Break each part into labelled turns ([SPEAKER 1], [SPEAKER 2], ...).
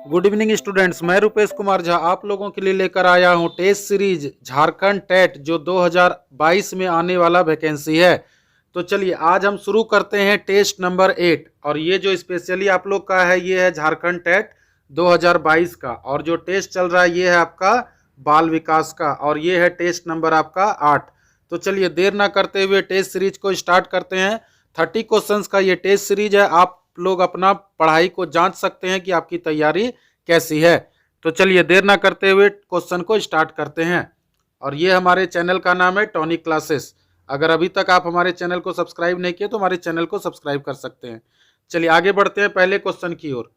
[SPEAKER 1] Good evening students, मैं रुपेश कुमार झा आप लोगों के लिए लेकर आया हूं टेस्ट सीरीज झारखंड टेट जो 2022 में आने वाला वैकेंसी है। तो चलिए आज हम शुरू करते हैं टेस्ट नंबर 8। और ये जो स्पेशली आप लोग का है ये है झारखंड टेट 2022 का, और जो टेस्ट चल रहा है ये है आपका बाल विकास का, और ये है टेस्ट नंबर आपका 8। तो चलिए देर ना करते हुए टेस्ट सीरीज को स्टार्ट करते हैं। 30 क्वेश्चंस का ये टेस्ट सीरीज है। आप लोग अपना पढ़ाई को जांच सकते हैं कि आपकी तैयारी कैसी है। तो चलिए देर ना करते हुए क्वेश्चन को स्टार्ट करते हैं। और ये हमारे चैनल का नाम है टॉनिक क्लासेस। अगर अभी तक आप हमारे चैनल को सब्सक्राइब नहीं किए तो हमारे चैनल को सब्सक्राइब कर सकते हैं। चलिए आगे बढ़ते हैं पहले क्वेश्चन की ओर।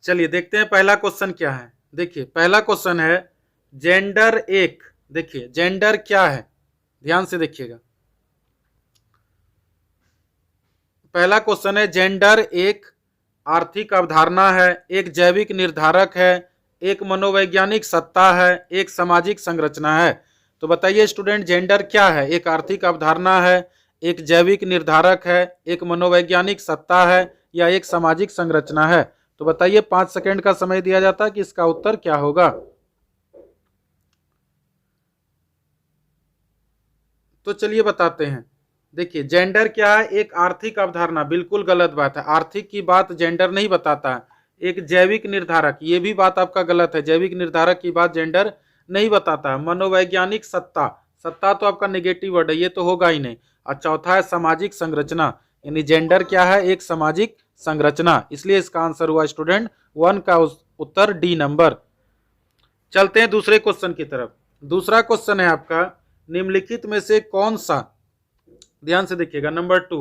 [SPEAKER 1] चलिए देखते हैं पहला क्वेश्चन क्या है। देखिए पहला क्वेश्चन है जेंडर एक। देखिए जेंडर क्या है, ध्यान से देखिएगा। पहला क्वेश्चन है जेंडर एक आर्थिक अवधारणा है, एक जैविक निर्धारक है, एक मनोवैज्ञानिक सत्ता है, एक सामाजिक संरचना है। तो बताइए स्टूडेंट जेंडर क्या है? एक आर्थिक अवधारणा है, एक जैविक निर्धारक है, एक मनोवैज्ञानिक सत्ता है, या एक सामाजिक संरचना है। तो बताइए 5 सेकंड का समय दिया जाता है कि इसका उत्तर क्या होगा। तो चलिए बताते हैं। देखिए जेंडर क्या है? एक आर्थिक अवधारणा। बिल्कुल गलत बात है, आर्थिक की बात जेंडर नहीं बताता है। एक जैविक निर्धारक, ये भी बात आपका गलत है, जैविक निर्धारक की बात जेंडर नहीं बताता है। मनोवैज्ञानिक सत्ता, सत्ता तो आपका नेगेटिव वर्ड है, ये तो होगा ही नहीं। और चौथा है सामाजिक संरचना, यानी जेंडर क्या है? एक सामाजिक संरचना। इसलिए इसका आंसर हुआ स्टूडेंट 1 का उत्तर डी नंबर। चलते हैं दूसरे क्वेश्चन की तरफ। दूसरा क्वेश्चन है आपका निम्नलिखित में से कौन सा, ध्यान से देखिएगा, नंबर 2,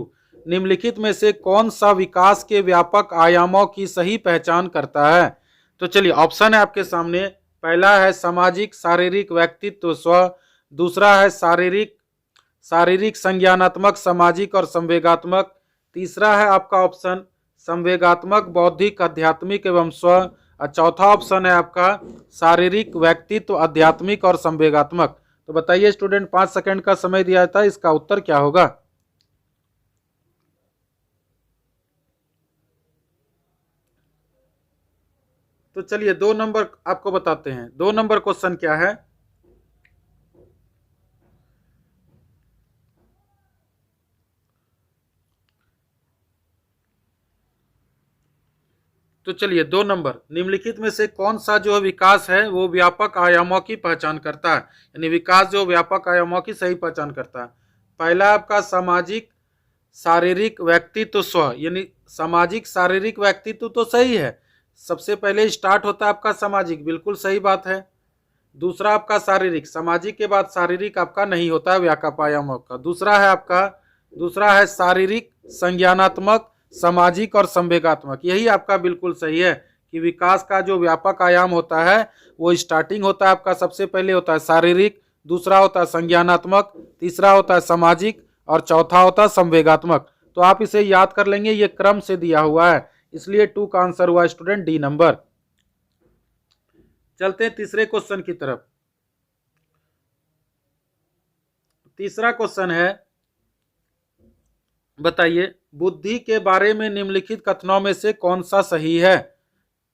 [SPEAKER 1] निम्नलिखित में से कौन सा विकास के व्यापक आयामों की सही पहचान करता है। तो चलिए ऑप्शन है आपके सामने। पहला है सामाजिक शारीरिक व्यक्तित्व स्व, दूसरा है शारीरिक संज्ञानात्मक सामाजिक और संवेगात्मक, तीसरा है आपका ऑप्शन संवेगात्मक बौद्धिक आध्यात्मिक एवं स्व, और चौथा ऑप्शन है आपका शारीरिक व्यक्तित्व आध्यात्मिक और संवेगात्मक। तो बताइए स्टूडेंट 5 सेकंड का समय दिया जाता है, इसका उत्तर क्या होगा। तो चलिए 2 नंबर आपको बताते हैं। 2 नंबर क्वेश्चन क्या है। तो चलिए 2 नंबर, निम्नलिखित में से कौन सा जो विकास है वो व्यापक आयामों की पहचान करता है, यानी विकास जो व्यापक आयामों की सही पहचान करता है। पहला आपका सामाजिक शारीरिक व्यक्तित्व स्व, यानी सामाजिक शारीरिक व्यक्तित्व तो सही है, सबसे पहले स्टार्ट होता है आपका सामाजिक, बिल्कुल सही बात है। दूसरा आपका शारीरिक, सामाजिक के बाद शारीरिक आपका नहीं होता है व्यापक आयामों का। दूसरा है शारीरिक संज्ञानात्मक सामाजिक और संवेगात्मक। यही आपका बिल्कुल सही है कि विकास का जो व्यापक आयाम होता है वो स्टार्टिंग होता है आपका, सबसे पहले होता है शारीरिक, दूसरा होता है संज्ञानात्मक, तीसरा होता है सामाजिक, और चौथा होता है संवेगात्मक। तो आप इसे याद कर लेंगे, ये क्रम से दिया हुआ है, इसलिए 2 का आंसर हुआ स्टूडेंट डी नंबर। चलते हैं तीसरे क्वेश्चन की तरफ। तीसरा क्वेश्चन है, बताइए बुद्धि के बारे में निम्नलिखित कथनों में से कौन सा सही है।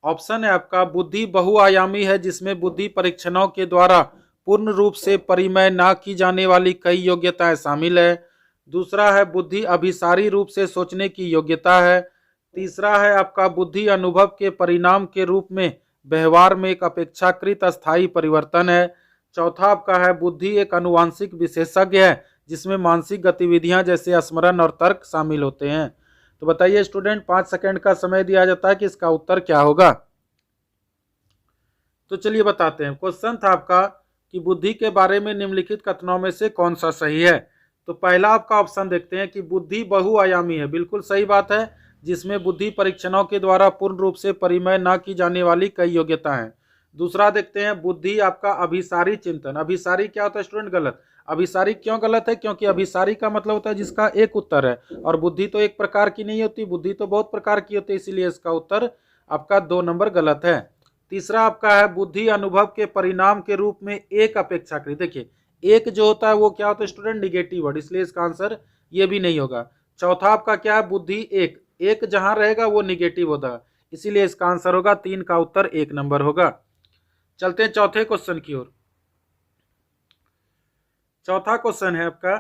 [SPEAKER 1] ऑप्शन है आपका बुद्धि बहुआयामी है जिसमें बुद्धि परीक्षणों के द्वारा पूर्ण रूप से परिमय न की जाने वाली कई योग्यताएं शामिल है। दूसरा है बुद्धि अभिसारी रूप से सोचने की योग्यता है। तीसरा है आपका बुद्धि अनुभव के परिणाम के रूप में व्यवहार में एक अपेक्षाकृत अस्थायी परिवर्तन है। चौथा आपका है बुद्धि एक आनुवांशिक विशेषज्ञ है जिसमें मानसिक गतिविधियां जैसे स्मरण और तर्क शामिल होते हैं। तो बताइए स्टूडेंट 5 सेकंड का समय दिया जाता है कि इसका उत्तर क्या होगा। तो चलिए बताते हैं। क्वेश्चन था आपका कि बुद्धि के बारे में निम्नलिखित कथनों में से कौन सा सही है। तो पहला आपका ऑप्शन देखते हैं कि बुद्धि बहुआयामी है, बिल्कुल सही बात है, जिसमें बुद्धि परीक्षणों के द्वारा पूर्ण रूप से परिमय न की जाने वाली कई योग्यता है। दूसरा देखते हैं बुद्धि आपका अभिसारी चिंतन। अभिसारी क्या होता है स्टूडेंट? गलत। अभिसारी क्यों गलत है? क्योंकि अभिसारी का मतलब होता है जिसका एक उत्तर है, और बुद्धि तो एक प्रकार की नहीं होती, बुद्धि तो बहुत प्रकार की होती है, इसीलिए इसका उत्तर आपका 2 नंबर गलत है। तीसरा आपका है बुद्धि अनुभव के परिणाम के रूप में एक अपेक्षाकृत। देखिए एक जो होता है वो क्या होता है स्टूडेंट? निगेटिव वर्ड, इसलिए इसका आंसर ये भी नहीं होगा। चौथा आपका क्या है? बुद्धि एक जहां रहेगा वो निगेटिव होता है, इसीलिए इसका आंसर होगा 3 का उत्तर 1 नंबर होगा। चलते हैं चौथे क्वेश्चन की ओर। चौथा क्वेश्चन है आपका,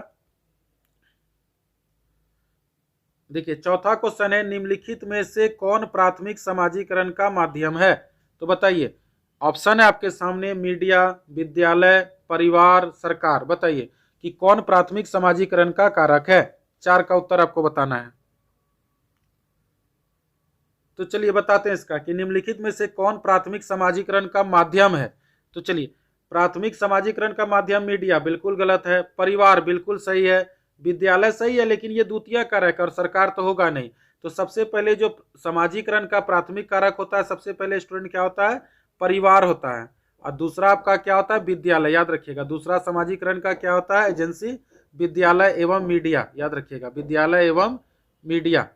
[SPEAKER 1] देखिए चौथा क्वेश्चन है, निम्नलिखित में से कौन प्राथमिक समाजीकरण का माध्यम है? तो बताइए, ऑप्शन है आपके सामने, मीडिया, विद्यालय, परिवार, सरकार। बताइए कि कौन प्राथमिक समाजीकरण का कारक है। 4 का उत्तर आपको बताना है। तो चलिए बताते हैं इसका कि निम्नलिखित में से कौन प्राथमिक समाजीकरण का माध्यम है। तो चलिए, प्राथमिक समाजीकरण का माध्यम मीडिया बिल्कुल गलत है, परिवार बिल्कुल सही है, विद्यालय सही है लेकिन ये द्वितीय कारक और सरकार तो होगा नहीं। तो सबसे पहले जो समाजीकरण का प्राथमिक कारक होता है, सबसे पहले स्टूडेंट क्या होता है? परिवार होता है। और दूसरा आपका क्या होता है? विद्यालय। याद रखिएगा, दूसरा समाजीकरण का क्या होता है? एजेंसी, विद्यालय एवं मीडिया। याद रखिएगा, विद्यालय एवं मीडिया।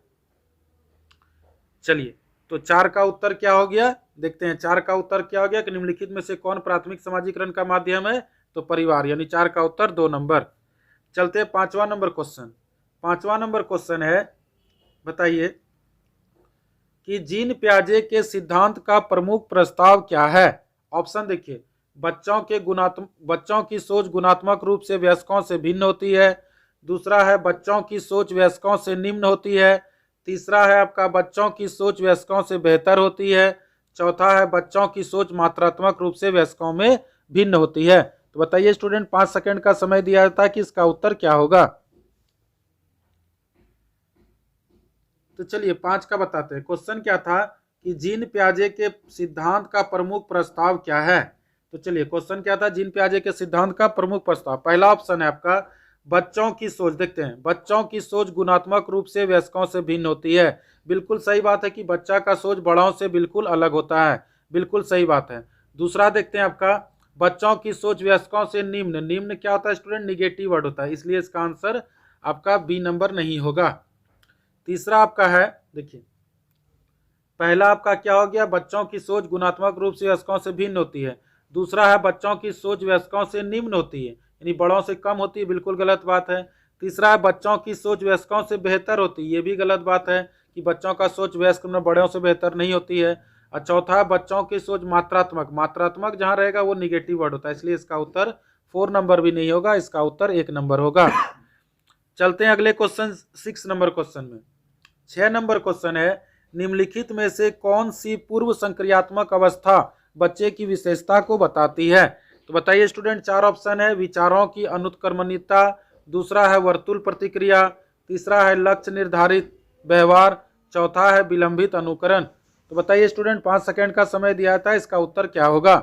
[SPEAKER 1] चलिए, तो 4 का उत्तर क्या हो गया, देखते हैं 4 का उत्तर क्या हो गया कि निम्नलिखित में से कौन प्राथमिक समाजीकरण का माध्यम है? तो परिवार, यानी 4 का उत्तर 2 नंबर। चलते हैं 5वां नंबर क्वेश्चन। 5वां नंबर क्वेश्चन है, बताइए कि जीन पियाजे के सिद्धांत का प्रमुख प्रस्ताव क्या है? ऑप्शन देखिए, बच्चों की सोच गुणात्मक रूप से वयस्कों से भिन्न होती है। दूसरा है बच्चों की सोच वयस्कों से निम्न होती है। तीसरा है आपका बच्चों की सोच वयस्कों से बेहतर होती है। चौथा है बच्चों की सोच मात्रात्मक रूप से वयस्कों में भिन्न होती है। तो बताइए स्टूडेंट, 5 सेकंड का समय दिया जाता है कि इसका उत्तर क्या होगा। तो चलिए 5 का बताते हैं। क्वेश्चन क्या था कि जीन पियाजे के सिद्धांत का प्रमुख प्रस्ताव क्या है? तो चलिए, क्वेश्चन क्या था? जीन पियाजे के सिद्धांत का प्रमुख प्रस्ताव। पहला ऑप्शन है आपका बच्चों की सोच। देखते हैं, बच्चों की सोच गुणात्मक रूप से वयस्कों से भिन्न होती है। बिल्कुल सही बात है कि बच्चा का सोच बड़ों से बिल्कुल अलग होता है, बिल्कुल सही बात है। दूसरा देखते हैं आपका, बच्चों की सोच वयस्कों से निम्न। निम्न क्या होता है स्टूडेंट? निगेटिव वर्ड होता है, इसलिए इसका आंसर आपका बी नंबर नहीं होगा। तीसरा आपका है, देखिए पहला आपका क्या हो गया? बच्चों की सोच गुणात्मक रूप से वयस्कों से भिन्न होती है। दूसरा है बच्चों की सोच वयस्कों से निम्न होती है, यानी बड़ों से कम होती है, बिल्कुल गलत बात है। तीसरा है बच्चों की सोच वयस्कों से बेहतर होती है, ये भी गलत बात है कि बच्चों का सोच वयस्क में बड़ों से बेहतर नहीं होती है। और चौथा है बच्चों की सोच मात्रात्मक। मात्रात्मक जहां रहेगा वो निगेटिव वर्ड होता है, इसलिए इसका उत्तर 4 नंबर भी नहीं होगा, इसका उत्तर 1 नंबर होगा। चलते हैं अगले क्वेश्चन, 6 नंबर क्वेश्चन में। 6 नंबर क्वेश्चन है, निम्नलिखित में से कौन सी पूर्व संक्रियात्मक अवस्था बच्चे की विशेषता को बताती है? तो बताइए स्टूडेंट, 4 ऑप्शन है। विचारों की अनुत्क्रमणिकता, दूसरा है वर्तुल प्रतिक्रिया, तीसरा है लक्ष्य निर्धारित व्यवहार, चौथा है विलंबित अनुकरण। तो बताइए स्टूडेंट, 5 सेकंड का समय दिया था, इसका उत्तर क्या होगा।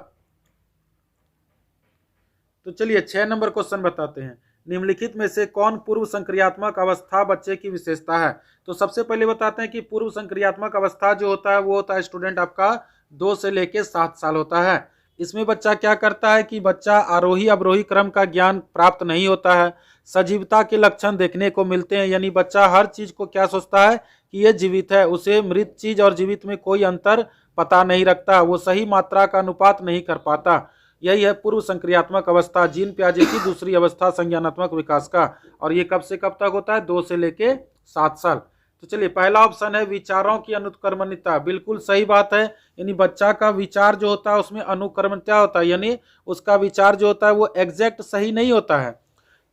[SPEAKER 1] तो चलिए 6 नंबर क्वेश्चन बताते हैं, निम्नलिखित में से कौन पूर्व संक्रियात्मक अवस्था बच्चे की विशेषता है? तो सबसे पहले बताते हैं कि पूर्व संक्रियात्मक अवस्था जो होता है वो होता है स्टूडेंट आपका 2 से लेके 7 साल होता है। इसमें बच्चा क्या करता है कि बच्चा आरोही अवरोही क्रम का ज्ञान प्राप्त नहीं होता है, सजीवता के लक्षण देखने को मिलते हैं, यानी बच्चा हर चीज को क्या सोचता है कि ये जीवित है, उसे मृत चीज और जीवित में कोई अंतर पता नहीं रखता, वो सही मात्रा का अनुपात नहीं कर पाता। यही है पूर्व संक्रियात्मक अवस्था, जीन पियाजे की दूसरी अवस्था संज्ञानात्मक विकास का। और ये कब से कब तक होता है? 2 से लेके 7 साल। तो चलिए पहला ऑप्शन है विचारों की अनुक्रमणिकता, बिल्कुल सही बात है, यानी बच्चा का विचार जो होता है उसमें अनुक्रमणिकता होता है, यानी उसका विचार जो होता है वो एग्जैक्ट सही नहीं होता है।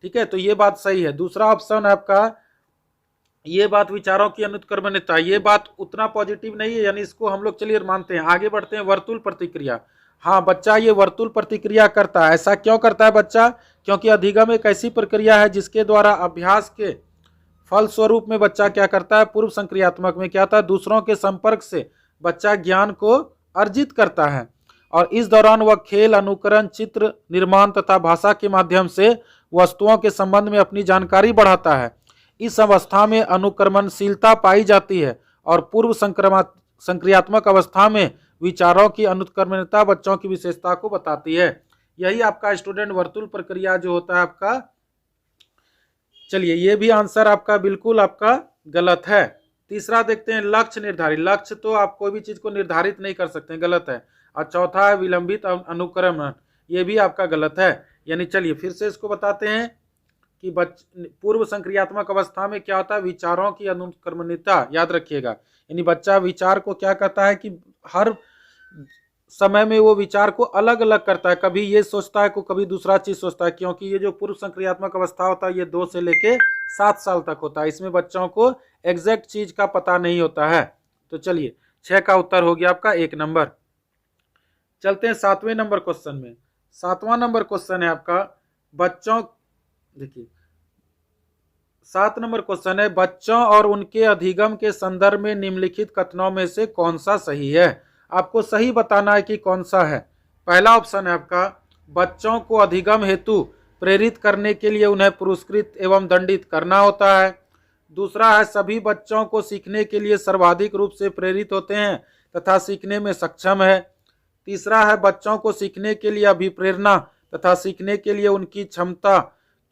[SPEAKER 1] ठीक है, तो ये बात सही है। दूसरा ऑप्शन है आपका, ये बात विचारों की अनुक्रमणिकता, ये बात उतना पॉजिटिव नहीं है, यानी इसको हम लोग चलिए मानते हैं। आगे बढ़ते हैं, वर्तुल प्रतिक्रिया। हाँ बच्चा ये वर्तुल प्रतिक्रिया करता है। ऐसा क्यों करता है बच्चा? क्योंकि अधिगम एक ऐसी प्रक्रिया है जिसके द्वारा अभ्यास के फलस्वरूप में बच्चा क्या करता है? पूर्व संक्रियात्मक में क्या होता है? दूसरों के संपर्क से बच्चा ज्ञान को अर्जित करता है, और इस दौरान वह खेल, अनुकरण, चित्र निर्माण तथा भाषा के माध्यम से वस्तुओं के संबंध में अपनी जानकारी बढ़ाता है। इस अवस्था में अनुक्रमणशीलता पाई जाती है, और पूर्व संक्रियात्मक अवस्था में विचारों की अनुक्रमणिकता बच्चों की विशेषता को बताती है। यही आपका स्टूडेंट वर्तुल प्रक्रिया जो होता है आपका। चलिए ये भी आंसर आपका बिल्कुल आपका गलत है। तीसरा देखते हैं, लक्ष्य निर्धारित। लक्ष्य तो आप कोई भी चीज को निर्धारित नहीं कर सकते, गलत है। और चौथा है विलंबित अनुक्रमण, ये भी आपका गलत है। यानी चलिए फिर से इसको बताते हैं कि पूर्व संक्रियात्मक अवस्था में क्या होता है, विचारों की अनुक्रमणिकता, याद रखिएगा। यानी बच्चा विचार को क्या करता है कि हर समय में वो विचार को अलग अलग करता है, कभी ये सोचता है को कभी दूसरा चीज सोचता है, क्योंकि ये जो पूर्व संक्रियात्मक अवस्था होता है ये 2 से लेके 7 साल तक होता है। इसमें बच्चों को एग्जैक्ट चीज का पता नहीं होता है। तो चलिए 6 का उत्तर हो गया आपका 1 नंबर। चलते हैं 7वें नंबर क्वेश्चन में। 7वां नंबर क्वेश्चन है आपका बच्चों, देखिए 7 नंबर क्वेश्चन है, बच्चों और उनके अधिगम के संदर्भ में निम्नलिखित कथनों में से कौन सा सही है। आपको सही बताना है कि कौन सा है। पहला ऑप्शन है आपका, बच्चों को अधिगम हेतु प्रेरित करने के लिए उन्हें पुरस्कृत एवं दंडित करना होता है। दूसरा है, सभी बच्चों को सीखने के लिए सर्वाधिक रूप से प्रेरित होते हैं तथा सीखने में सक्षम है। तीसरा है, बच्चों को सीखने के लिए अभिप्रेरणा तथा सीखने के लिए उनकी क्षमता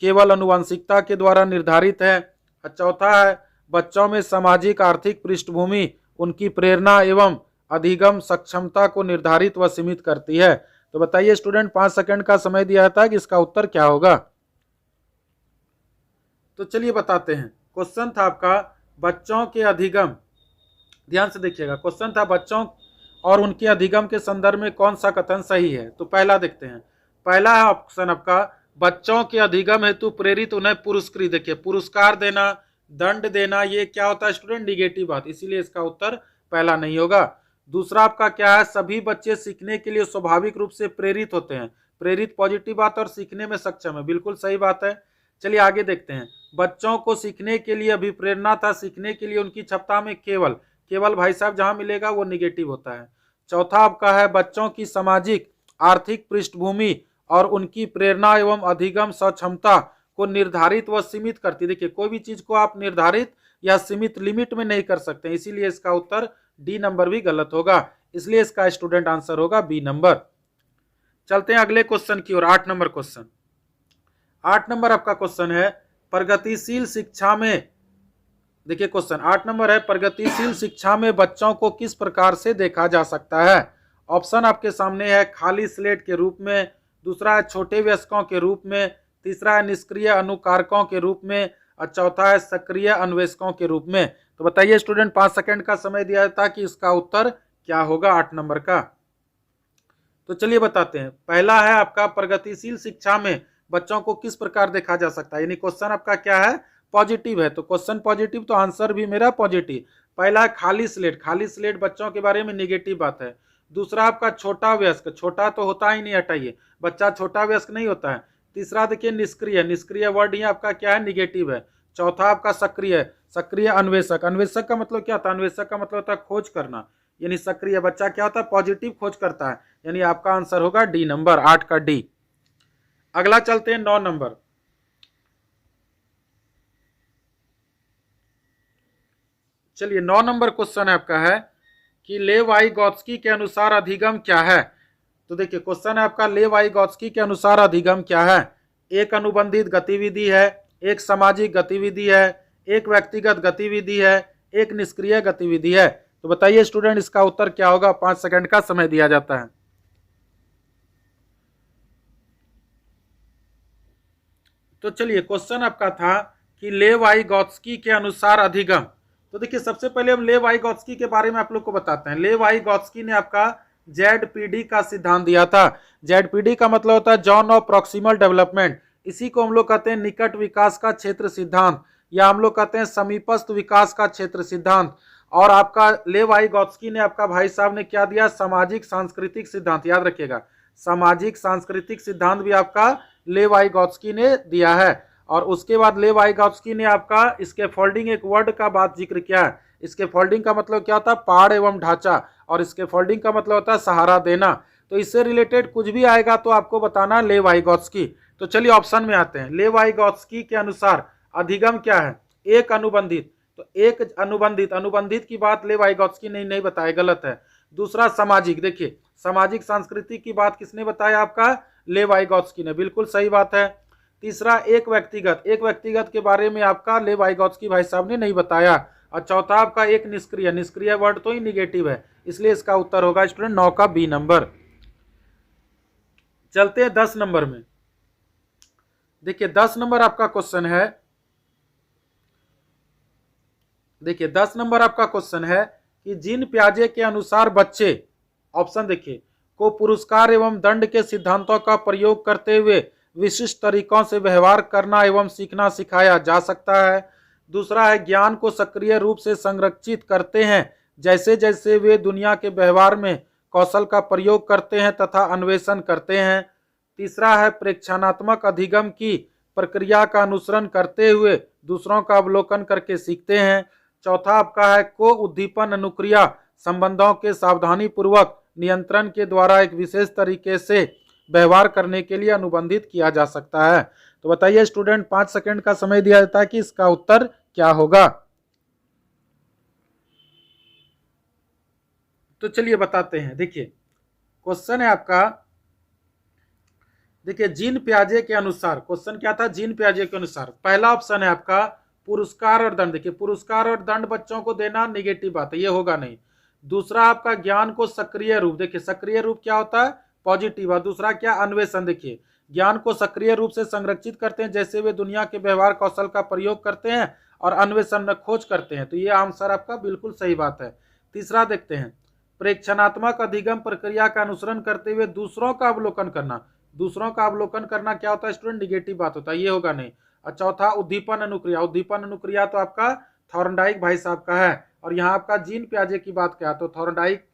[SPEAKER 1] केवल आनुवंशिकता के द्वारा निर्धारित है। चौथा है, बच्चों में सामाजिक आर्थिक पृष्ठभूमि उनकी प्रेरणा एवं अधिगम सक्षमता को निर्धारित व सीमित करती है। तो बताइए स्टूडेंट, 5 सेकंड का समय दिया था कि इसका उत्तर क्या होगा। तो चलिए बताते हैं। क्वेश्चन था आपका बच्चों के अधिगम, ध्यान से देखिएगा, क्वेश्चन था बच्चों और उनके अधिगम के संदर्भ में कौन सा कथन सही है। तो पहला देखते हैं। पहला है ऑप्शन आपका, बच्चों के अधिगम हेतु प्रेरित उन्हें पुरस्कृत, देखिए पुरस्कार देना, दंड देना, ये क्या होता है स्टूडेंट, निगेटिव बात, इसीलिए इसका उत्तर पहला नहीं होगा। दूसरा आपका क्या है, सभी बच्चे सीखने के लिए स्वाभाविक रूप से प्रेरित होते हैं, प्रेरित पॉजिटिव बात और सीखने में सक्षम है, बिल्कुल सही बात है। चलिए आगे देखते हैं। बच्चों को सीखने के लिए अभिप्रेरणा था, सीखने के लिए उनकी क्षमता में केवल, केवल भाई साहब जहां मिलेगा वो निगेटिव होता है। चौथा आपका है, बच्चों की सामाजिक आर्थिक पृष्ठभूमि और उनकी प्रेरणा एवं अधिगम सक्षमता को निर्धारित व सीमित करती। देखिए कोई भी चीज को आप निर्धारित या सीमित लिमिट में नहीं कर सकते, इसीलिए इसका उत्तर डी नंबर भी गलत होगा, इसलिए इसका स्टूडेंट आंसर होगा बी नंबर। चलते हैं अगले क्वेश्चन की ओर। 8 नंबर क्वेश्चन। 8 नंबर आपका क्वेश्चन है, प्रगतिशील शिक्षा में, देखिए क्वेश्चन 8 नंबर है, प्रगतिशील शिक्षा में बच्चों को किस प्रकार से देखा जा सकता है। ऑप्शन आपके सामने है, खाली स्लेट के रूप में, दूसरा है छोटे वयस्कों के रूप में, तीसरा है निष्क्रिय अनुकारकों के रूप में, और चौथा है सक्रिय अन्वेषकों के रूप में। तो बताइए स्टूडेंट, 5 सेकंड का समय दिया था कि इसका उत्तर क्या होगा 8 नंबर का। तो चलिए बताते हैं। पहला है आपका, प्रगतिशील शिक्षा में बच्चों को किस प्रकार देखा जा सकता है, यानी क्वेश्चन आपका क्या है, पॉजिटिव है, तो क्वेश्चन पॉजिटिव तो आंसर भी मेरा पॉजिटिव। पहला है खाली स्लेट, खाली स्लेट बच्चों के बारे में निगेटिव बात है। दूसरा आपका छोटा वयस्क, छोटा तो होता ही नहीं, हटाइए, बच्चा छोटा वयस्क नहीं होता है। तीसरा देखिए निष्क्रिय, निष्क्रिय वर्ड ही आपका क्या है, निगेटिव है। चौथा आपका सक्रिय, सक्रिय अन्वेषक, अन्वेषक का मतलब क्या होता है, अन्वेषक का मतलब होता है खोज करना, यानी सक्रिय बच्चा क्या होता है, पॉजिटिव खोज करता है, यानी आपका आंसर होगा डी नंबर, 8 का डी। अगला चलते हैं 9 नंबर। चलिए 9 नंबर क्वेश्चन है आपका है कि लेव-वाइगोत्स्की के अनुसार अधिगम क्या है। तो देखिए क्वेश्चन है आपका, लेव-वाइगोत्स्की के अनुसार अधिगम क्या है। एक अनुबंधित गतिविधि है, एक सामाजिक गतिविधि है, एक व्यक्तिगत गतिविधि है, एक निष्क्रिय गतिविधि है। तो बताइए स्टूडेंट, इसका उत्तर क्या होगा। 5 सेकंड का समय दिया जाता है। तो चलिए क्वेश्चन आपका था कि लेव-वाइगोत्स्की के अनुसार अधिगम। तो देखिए सबसे पहले हम लेव-वाइगोत्स्की के बारे में आप लोग को बताते हैं। लेव-वाइगोत्स्की ने आपका जेडपीडी का सिद्धांत दिया था। जेडपीडी का मतलब होता है जॉन ऑफ प्रॉक्सिमल डेवलपमेंट, इसी को हम लोग कहते हैं निकट विकास का क्षेत्र सिद्धांत, या हम लोग कहते हैं समीपस्थ विकास का क्षेत्र सिद्धांत। और आपका लेव-वाइगोत्स्की ने आपका भाई साहब ने क्या दिया, सामाजिक सांस्कृतिक सिद्धांत, याद रखिएगा सामाजिक सांस्कृतिक सिद्धांत भी आपका लेव-वाइगोत्स्की ने दिया है। और उसके बाद लेव-वाइगोत्स्की ने आपका स्कैफोल्डिंग एक वर्ड का बात जिक्र किया है। स्कैफोल्डिंग का मतलब क्या होता है, पहाड़ एवं ढांचा, और स्कैफोल्डिंग का मतलब होता है सहारा देना। तो इससे रिलेटेड कुछ भी आएगा तो आपको बताना लेव-वाइगोत्स्की। तो चलिए ऑप्शन में आते हैं। लेव-वाइगोत्स्की के अनुसार अधिगम क्या है, एक अनुबंधित, तो एक अनुबंधित, अनुबंधित की बात लेव-वाइगोत्स्की ने नहीं बताया, गलत है। दूसरा सामाजिक, देखिए सामाजिक सांस्कृतिक की बात किसने बताया, आपका लेव-वाइगोत्स्की ने, बिल्कुल सही बात है। तीसरा एक व्यक्तिगत, एक व्यक्तिगत के बारे में आपका लेव-वाइगोत्स्की भाई साहब ने नहीं बताया। और चौथा आपका एक निष्क्रिय, निष्क्रिय वर्ड तो ही निगेटिव है, इसलिए इसका उत्तर होगा स्टूडेंट 9 का बी नंबर। चलते हैं 10 नंबर में। देखिए 10 नंबर आपका क्वेश्चन है, देखिए 10 नंबर आपका क्वेश्चन है कि जीन पियाजे के अनुसार बच्चे, ऑप्शन देखिए, को पुरस्कार एवं दंड के सिद्धांतों का प्रयोग करते हुए विशिष्ट तरीकों से व्यवहार करना एवं सीखना सिखाया जा सकता है। दूसरा है ज्ञान को सक्रिय रूप से संरक्षित करते हैं जैसे जैसे वे दुनिया के व्यवहार में कौशल का प्रयोग करते हैं तथा अन्वेषण करते हैं। तीसरा है प्रेक्षणात्मक अधिगम की प्रक्रिया का अनुसरण करते हुए दूसरों का अवलोकन करके सीखते हैं। चौथा आपका है को उद्दीपन अनुक्रिया संबंधों के सावधानी पूर्वक नियंत्रण के द्वारा एक विशेष तरीके से व्यवहार करने के लिए अनुबंधित किया जा सकता है। तो बताइए स्टूडेंट, 5 सेकंड का समय दिया जाता है कि इसका उत्तर क्या होगा। तो चलिए बताते हैं। देखिए क्वेश्चन है आपका, देखिए जीन पियाजे के अनुसार, क्वेश्चन क्या था, जीन पियाजे के अनुसार। पहला ऑप्शन है आपका पुरस्कार और दंड। देखिए पुरस्कार और दंड बच्चों को देना नेगेटिव बात है, ये होगा नहीं। दूसरा आपका ज्ञान को सक्रिय रूप, देखिए सक्रिय रूप क्या होता है, पॉजिटिव। और दूसरा क्या, अन्वेषण। देखिए ज्ञान को सक्रिय रूप से संरक्षित करते हैं जैसे वे दुनिया के व्यवहार कौशल का प्रयोग करते हैं और अन्वेषण में खोज करते हैं। तो ये आंसर आपका बिल्कुल सही बात है। तीसरा देखते हैं, प्रेक्षणात्मक अधिगम प्रक्रिया का अनुसरण करते हुए दूसरों का अवलोकन करना। दूसरों का अवलोकन करना क्या होता है स्टूडेंट, निगेटिव बात होता है, ये होगा नहीं। और चौथा उद्दीपन अनुक्रिया। उद्दीपन अनुक्रिया तो आपका थॉर्नडाइक भाई साहब का है, और यहाँ आपका जीन पियाजे की बात क्या है, तो थॉर्नडाइक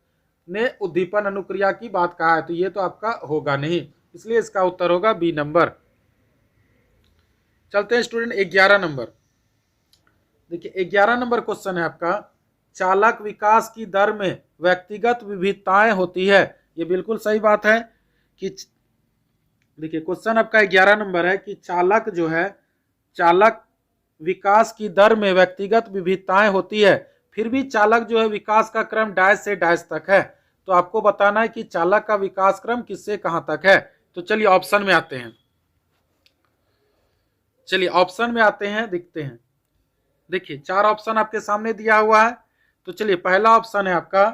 [SPEAKER 1] ने उद्दीपन अनुक्रिया की बात कहा है, तो ये तो आपका होगा नहीं, इसलिए इसका उत्तर होगा बी नंबर। चलते हैं स्टूडेंट 11 नंबर। देखिए 11 नंबर क्वेश्चन है आपका, चालक विकास की दर में व्यक्तिगत विविधताएं होती है। ये बिल्कुल सही बात है कि देखिए क्वेश्चन आपका 11 नंबर है कि चालक जो है, चालक विकास की दर में व्यक्तिगत विविधताएं होती है, फिर भी चालक जो है विकास का क्रम डैश से डैश तक है। तो आपको बताना है कि चालक का विकास क्रम किससे कहां तक है। तो चलिए ऑप्शन में आते हैं, चलिए ऑप्शन में आते हैं, दिखते हैं। देखिए 4 ऑप्शन आपके सामने दिया हुआ है। तो चलिए पहला ऑप्शन है आपका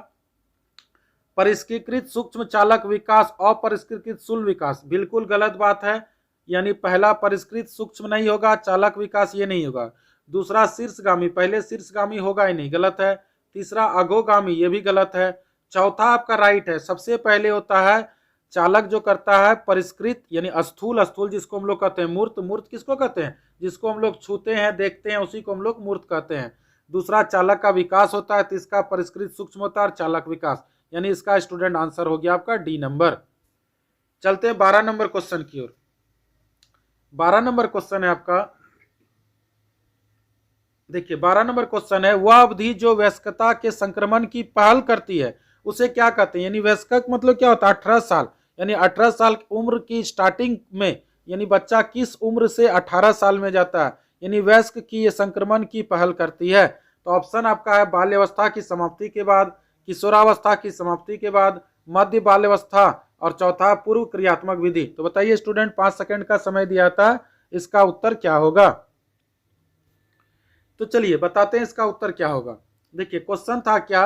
[SPEAKER 1] परिष्कृत सूक्ष्म चालक विकास, अपरिष्कृत स्थूल विकास। बिल्कुल गलत बात है, यानी पहला परिष्कृत सूक्ष्म नहीं होगा, चालक विकास ये नहीं होगा। दूसरा शीर्षगामी, पहले शीर्षगामी होगा ही नहीं, गलत है। तीसरा अधोगामी, ये भी गलत है। चौथा आपका राइट है, सबसे पहले होता है चालक जो करता है परिष्कृत यानी स्थूल, स्थूल जिसको हम लोग कहते हैं। मूर्त, मूर्त किसको कहते हैं, जिसको हम लोग छूते हैं देखते हैं उसी को हम लोग मूर्त कहते हैं। दूसरा चालक का विकास होता है, तीसरा परिष्कृत सूक्ष्म होता है और चालक विकास, यानी इसका स्टूडेंट आंसर हो गया आपका डी नंबर। चलते हैं 12 नंबर क्वेश्चन की ओर। 12 नंबर क्वेश्चन है आपका, देखिए 12 नंबर क्वेश्चन है, वह अवधि जो वयस्कता के संक्रमण की पहल करती है उसे क्या कहते हैं। यानी वयस्क मतलब क्या होता है, 18 साल, यानी 18 साल उम्र की स्टार्टिंग में, यानी बच्चा किस उम्र से 18 साल में जाता है, यानी वयस्क की ये संक्रमण की पहल करती है। तो ऑप्शन आपका है बाल्यावस्था की समाप्ति के बाद, किशोरावस्था की समाप्ति के बाद, मध्य बाल्यावस्था, और चौथा पूर्व क्रियात्मक विधि। तो बताइए स्टूडेंट, 5 सेकंड का समय दिया था, इसका उत्तर क्या होगा। तो चलिए बताते हैं इसका उत्तर क्या होगा। देखिए क्वेश्चन था क्या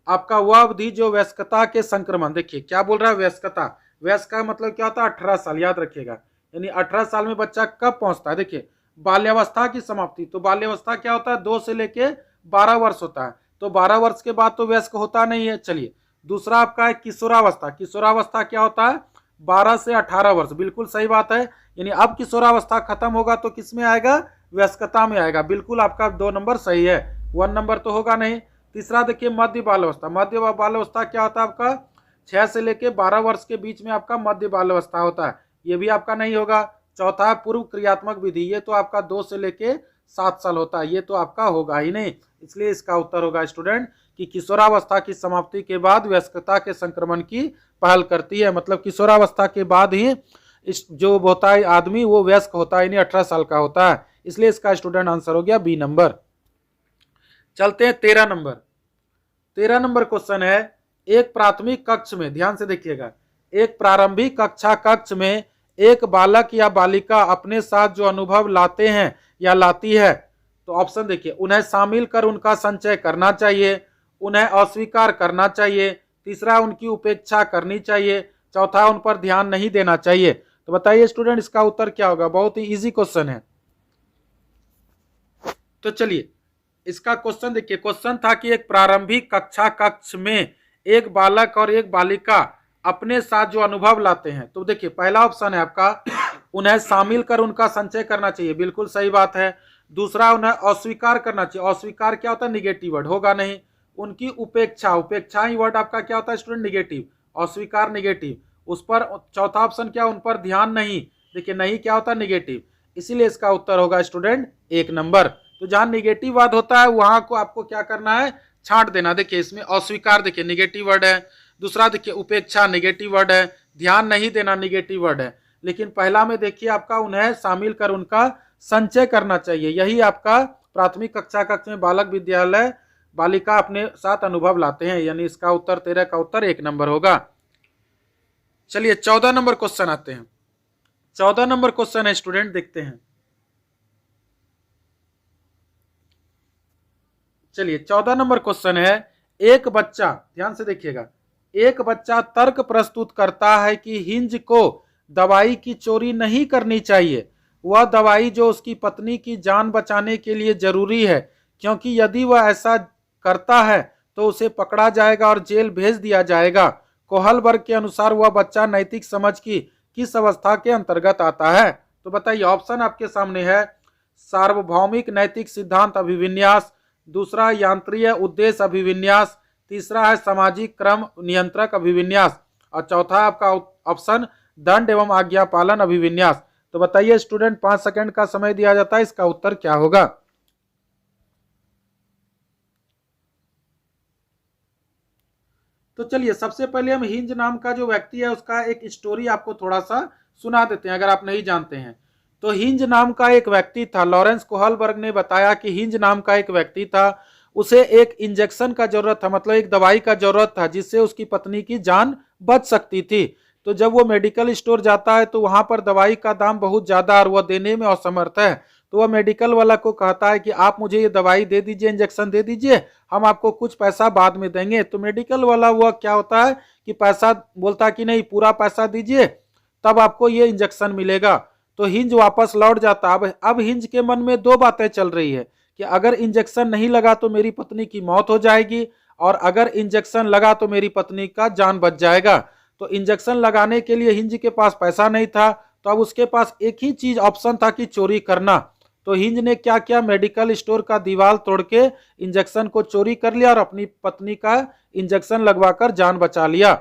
[SPEAKER 1] आपका, वह अवधि जो वयस्कता के संक्रमण, देखिए क्या बोल रहा है, वयस्कता, वयस्क का मतलब क्या होता है, 18 साल, याद रखिएगा। यानी 18 साल में बच्चा कब पहुंचता है। देखिए बाल्यावस्था की समाप्ति, तो बाल्यावस्था क्या होता है, 2 से लेके 12 वर्ष होता है, तो 12 वर्ष के बाद तो वयस्क होता नहीं है। चलिए दूसरा आपका है किशोरावस्था। किशोरावस्था क्या होता है, 12 से 18 वर्ष, बिल्कुल सही बात है। यानी अब किशोरावस्था खत्म होगा तो किस में आएगा, वयस्कता में आएगा। बिल्कुल आपका 2 नंबर सही है, 1 नंबर तो होगा नहीं। तीसरा देखिए मध्य बाल अवस्था। मध्य बाल अवस्था क्या होता है आपका, 6 से लेके 12 वर्ष के बीच में आपका मध्य बाल अवस्था होता है, ये भी आपका नहीं होगा। चौथा पूर्व क्रियात्मक विधि, ये तो आपका 2 से लेके 7 साल होता है, ये तो आपका होगा ही नहीं। इसलिए इसका उत्तर होगा स्टूडेंट कि किशोरावस्था की समाप्ति के बाद वयस्कता के संक्रमण की पहल करती है। मतलब किशोरावस्था के बाद ही इस जो होता है आदमी वो वयस्क होता है, यानी 18 साल का होता है। इसलिए इसका स्टूडेंट आंसर हो गया बी नंबर। चलते हैं 13 नंबर। 13 नंबर क्वेश्चन है, एक प्राथमिक कक्ष में, ध्यान से देखिएगा, एक प्रारंभिक कक्षा कक्ष में एक बालक या बालिका अपने साथ जो अनुभव लाते हैं या लाती है, तो ऑप्शन देखिए, उन्हें शामिल कर उनका संचय करना चाहिए, उन्हें अस्वीकार करना चाहिए, तीसरा उनकी उपेक्षा करनी चाहिए, चौथा उन पर ध्यान नहीं देना चाहिए। तो बताइए स्टूडेंट इसका उत्तर क्या होगा, बहुत ही इजी क्वेश्चन है। तो चलिए इसका क्वेश्चन देखिए, क्वेश्चन था कि एक प्रारंभिक कक्षा कक्ष में एक बालक और एक बालिका अपने साथ जो अनुभव लाते हैं, तो देखिए पहला ऑप्शन है आपका उन्हें शामिल कर उनका संचय करना चाहिए, बिल्कुल सही बात है। दूसरा उन्हें अस्वीकार करना चाहिए, अस्वीकार क्या होता है, निगेटिव वर्ड, होगा नहीं। उनकी उपेक्षा, उपेक्षा ही वर्ड आपका क्या होता है स्टूडेंट, निगेटिव, अस्वीकार निगेटिव। उस पर चौथा ऑप्शन क्या, उन पर ध्यान नहीं, देखिए नहीं क्या होता है, निगेटिव, इसीलिए इसका उत्तर होगा स्टूडेंट 1 नंबर। तो जहां निगेटिव वर्ड होता है वहां को आपको क्या करना है, छांट देना। देखिए इसमें अस्वीकार देखिए निगेटिव वर्ड है, दूसरा देखिए उपेक्षा निगेटिव वर्ड है, ध्यान नहीं देना निगेटिव वर्ड है, लेकिन पहला में देखिए आपका उन्हें शामिल कर उनका संचय करना चाहिए, यही आपका प्राथमिक कक्षा कक्ष में बालक विद्यालय बालिका अपने साथ अनुभव लाते हैं, यानी इसका उत्तर 13 का उत्तर 1 नंबर होगा। चलिए 14 नंबर क्वेश्चन आते हैं। 14 नंबर क्वेश्चन है स्टूडेंट, देखते हैं। चलिए 14 नंबर क्वेश्चन है, एक बच्चा, ध्यान से देखिएगा, एक बच्चा तर्क प्रस्तुत करता है कि हिंज को दवाई की चोरी नहीं करनी चाहिए, वह दवाई जो उसकी पत्नी की जान बचाने के लिए जरूरी है, क्योंकि यदि वह ऐसा करता है तो उसे पकड़ा जाएगा और जेल भेज दिया जाएगा। कोहलबर्ग के अनुसार वह बच्चा नैतिक समझ की किस अवस्था के अंतर्गत आता है। तो बताइए, ऑप्शन आपके सामने है, सार्वभौमिक नैतिक सिद्धांत अभिविन्यास, दूसरा यांत्रिक उद्देश्य अभिविन्यास, तीसरा है सामाजिक क्रम नियंत्रक अभिविन्यास, और चौथा आपका ऑप्शन दंड एवं आज्ञा पालन अभिविन्यास। तो बताइए स्टूडेंट, 5 सेकंड का समय दिया जाता है, इसका उत्तर क्या होगा। तो चलिए सबसे पहले हम हिंज नाम का जो व्यक्ति है उसका एक स्टोरी आपको थोड़ा सा सुना देते हैं, अगर आप नहीं जानते हैं। तो हिंज नाम का एक व्यक्ति था, लॉरेंस कोहलबर्ग ने बताया कि हिंज नाम का एक व्यक्ति था, उसे एक इंजेक्शन का जरूरत था, मतलब एक दवाई का जरूरत था जिससे उसकी पत्नी की जान बच सकती थी। तो जब वो मेडिकल स्टोर जाता है तो वहां पर दवाई का दाम बहुत ज्यादा और वह देने में असमर्थ है, तो वह मेडिकल वाला को कहता है कि आप मुझे ये दवाई दे दीजिए, इंजेक्शन दे दीजिए, हम आपको कुछ पैसा बाद में देंगे। तो मेडिकल वाला वह क्या होता है कि पैसा बोलता कि नहीं, पूरा पैसा दीजिए तब आपको ये इंजेक्शन मिलेगा। तो हिंज वापस लौट जाता। अब हिंज के मन में 2 बातें चल रही है कि अगर इंजेक्शन नहीं लगा तो मेरी पत्नी की मौत हो जाएगी, और अगर इंजेक्शन लगा तो मेरी पत्नी का जान बच जाएगा। तो इंजेक्शन लगाने के लिए हिंज के पास पैसा नहीं था, तो अब उसके पास एक ही चीज ऑप्शन था कि चोरी करना। तो हिंज ने क्या किया, मेडिकल स्टोर का दीवार तोड़ के इंजेक्शन को चोरी कर लिया और अपनी पत्नी का इंजेक्शन लगवाकर जान बचा लिया।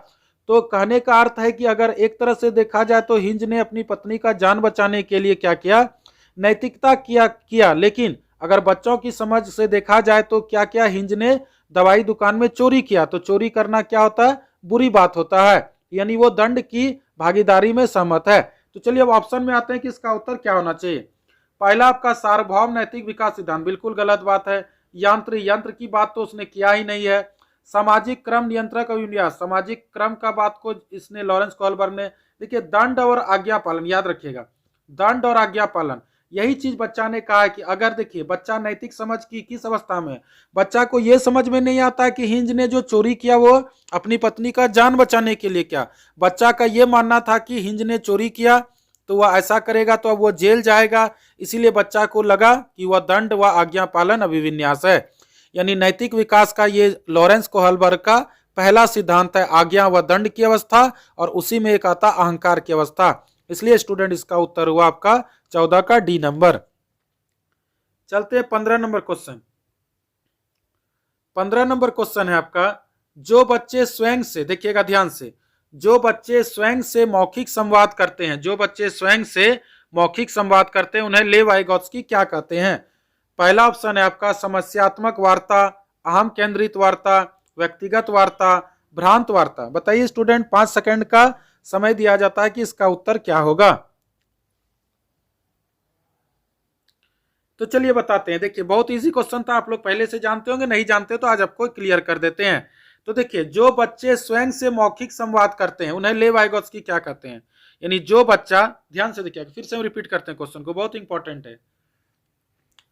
[SPEAKER 1] तो कहने का अर्थ है कि अगर एक तरह से देखा जाए तो हिंज ने अपनी पत्नी का जान बचाने के लिए क्या किया, नैतिकता किया। लेकिन अगर बच्चों की समझ से देखा जाए तो क्या किया, हिंज ने दवाई दुकान में चोरी किया। तो चोरी करना क्या होता है, बुरी बात होता है, यानी वो दंड की भागीदारी में सहमत है। तो चलिए अब ऑप्शन में आते हैं कि इसका उत्तर क्या होना चाहिए। पहला आपका सार्वभौम नैतिक विकास सिद्धांत, बिल्कुल गलत बात है। यंत्र की बात तो उसने किया ही नहीं है। सामाजिक क्रम नियंत्रक अभिविन्यास, सामाजिक क्रम का बात को इसने लॉरेंस कोहलबर्ग ने, देखिए दंड और आज्ञा पालन, याद रखिएगा दंड और आज्ञा पालन, यही चीज बच्चा ने कहा है कि अगर देखिए बच्चा नैतिक समझ की किस अवस्था में, बच्चा को यह समझ में नहीं आता कि हिंज ने जो चोरी किया वो अपनी पत्नी का जान बचाने के लिए किया। बच्चा का यह मानना था कि हिंज ने चोरी किया तो वह ऐसा करेगा तो अब वो जेल जाएगा, इसीलिए बच्चा को लगा कि वह दंड व आज्ञा पालन अभिविन्यास है। यानी नैतिक विकास का ये लॉरेंस कोहलबर्ग का पहला सिद्धांत है, आज्ञा व दंड की अवस्था, और उसी में एक आता अहंकार की अवस्था। इसलिए स्टूडेंट इसका उत्तर हुआ आपका 14 का डी नंबर। चलते हैं 15 नंबर क्वेश्चन। 15 नंबर क्वेश्चन है आपका, जो बच्चे स्वयं से, देखिएगा ध्यान से, जो बच्चे स्वयं से मौखिक संवाद करते हैं, जो बच्चे स्वयं से मौखिक संवाद करते हैं उन्हें लेव वाइगोत्स्की क्या कहते हैं। पहला ऑप्शन है आपका समस्यात्मक वार्ता, अहम केंद्रित वार्ता, व्यक्तिगत वार्ता, भ्रांत वार्ता। बताइए स्टूडेंट, 5 सेकंड का समय दिया जाता है कि इसका उत्तर क्या होगा। तो चलिए बताते हैं। देखिए बहुत इजी क्वेश्चन था, आप लोग पहले से जानते होंगे, नहीं जानते तो आज आपको क्लियर कर देते हैं। तो देखिए जो बच्चे स्वयं से मौखिक संवाद करते हैं उन्हें लेव वाइगोत्स्की क्या कहते हैं। यानी जो बच्चा, ध्यान से देखिए, फिर से हम रिपीट करते हैं क्वेश्चन को, बहुत इंपॉर्टेंट है।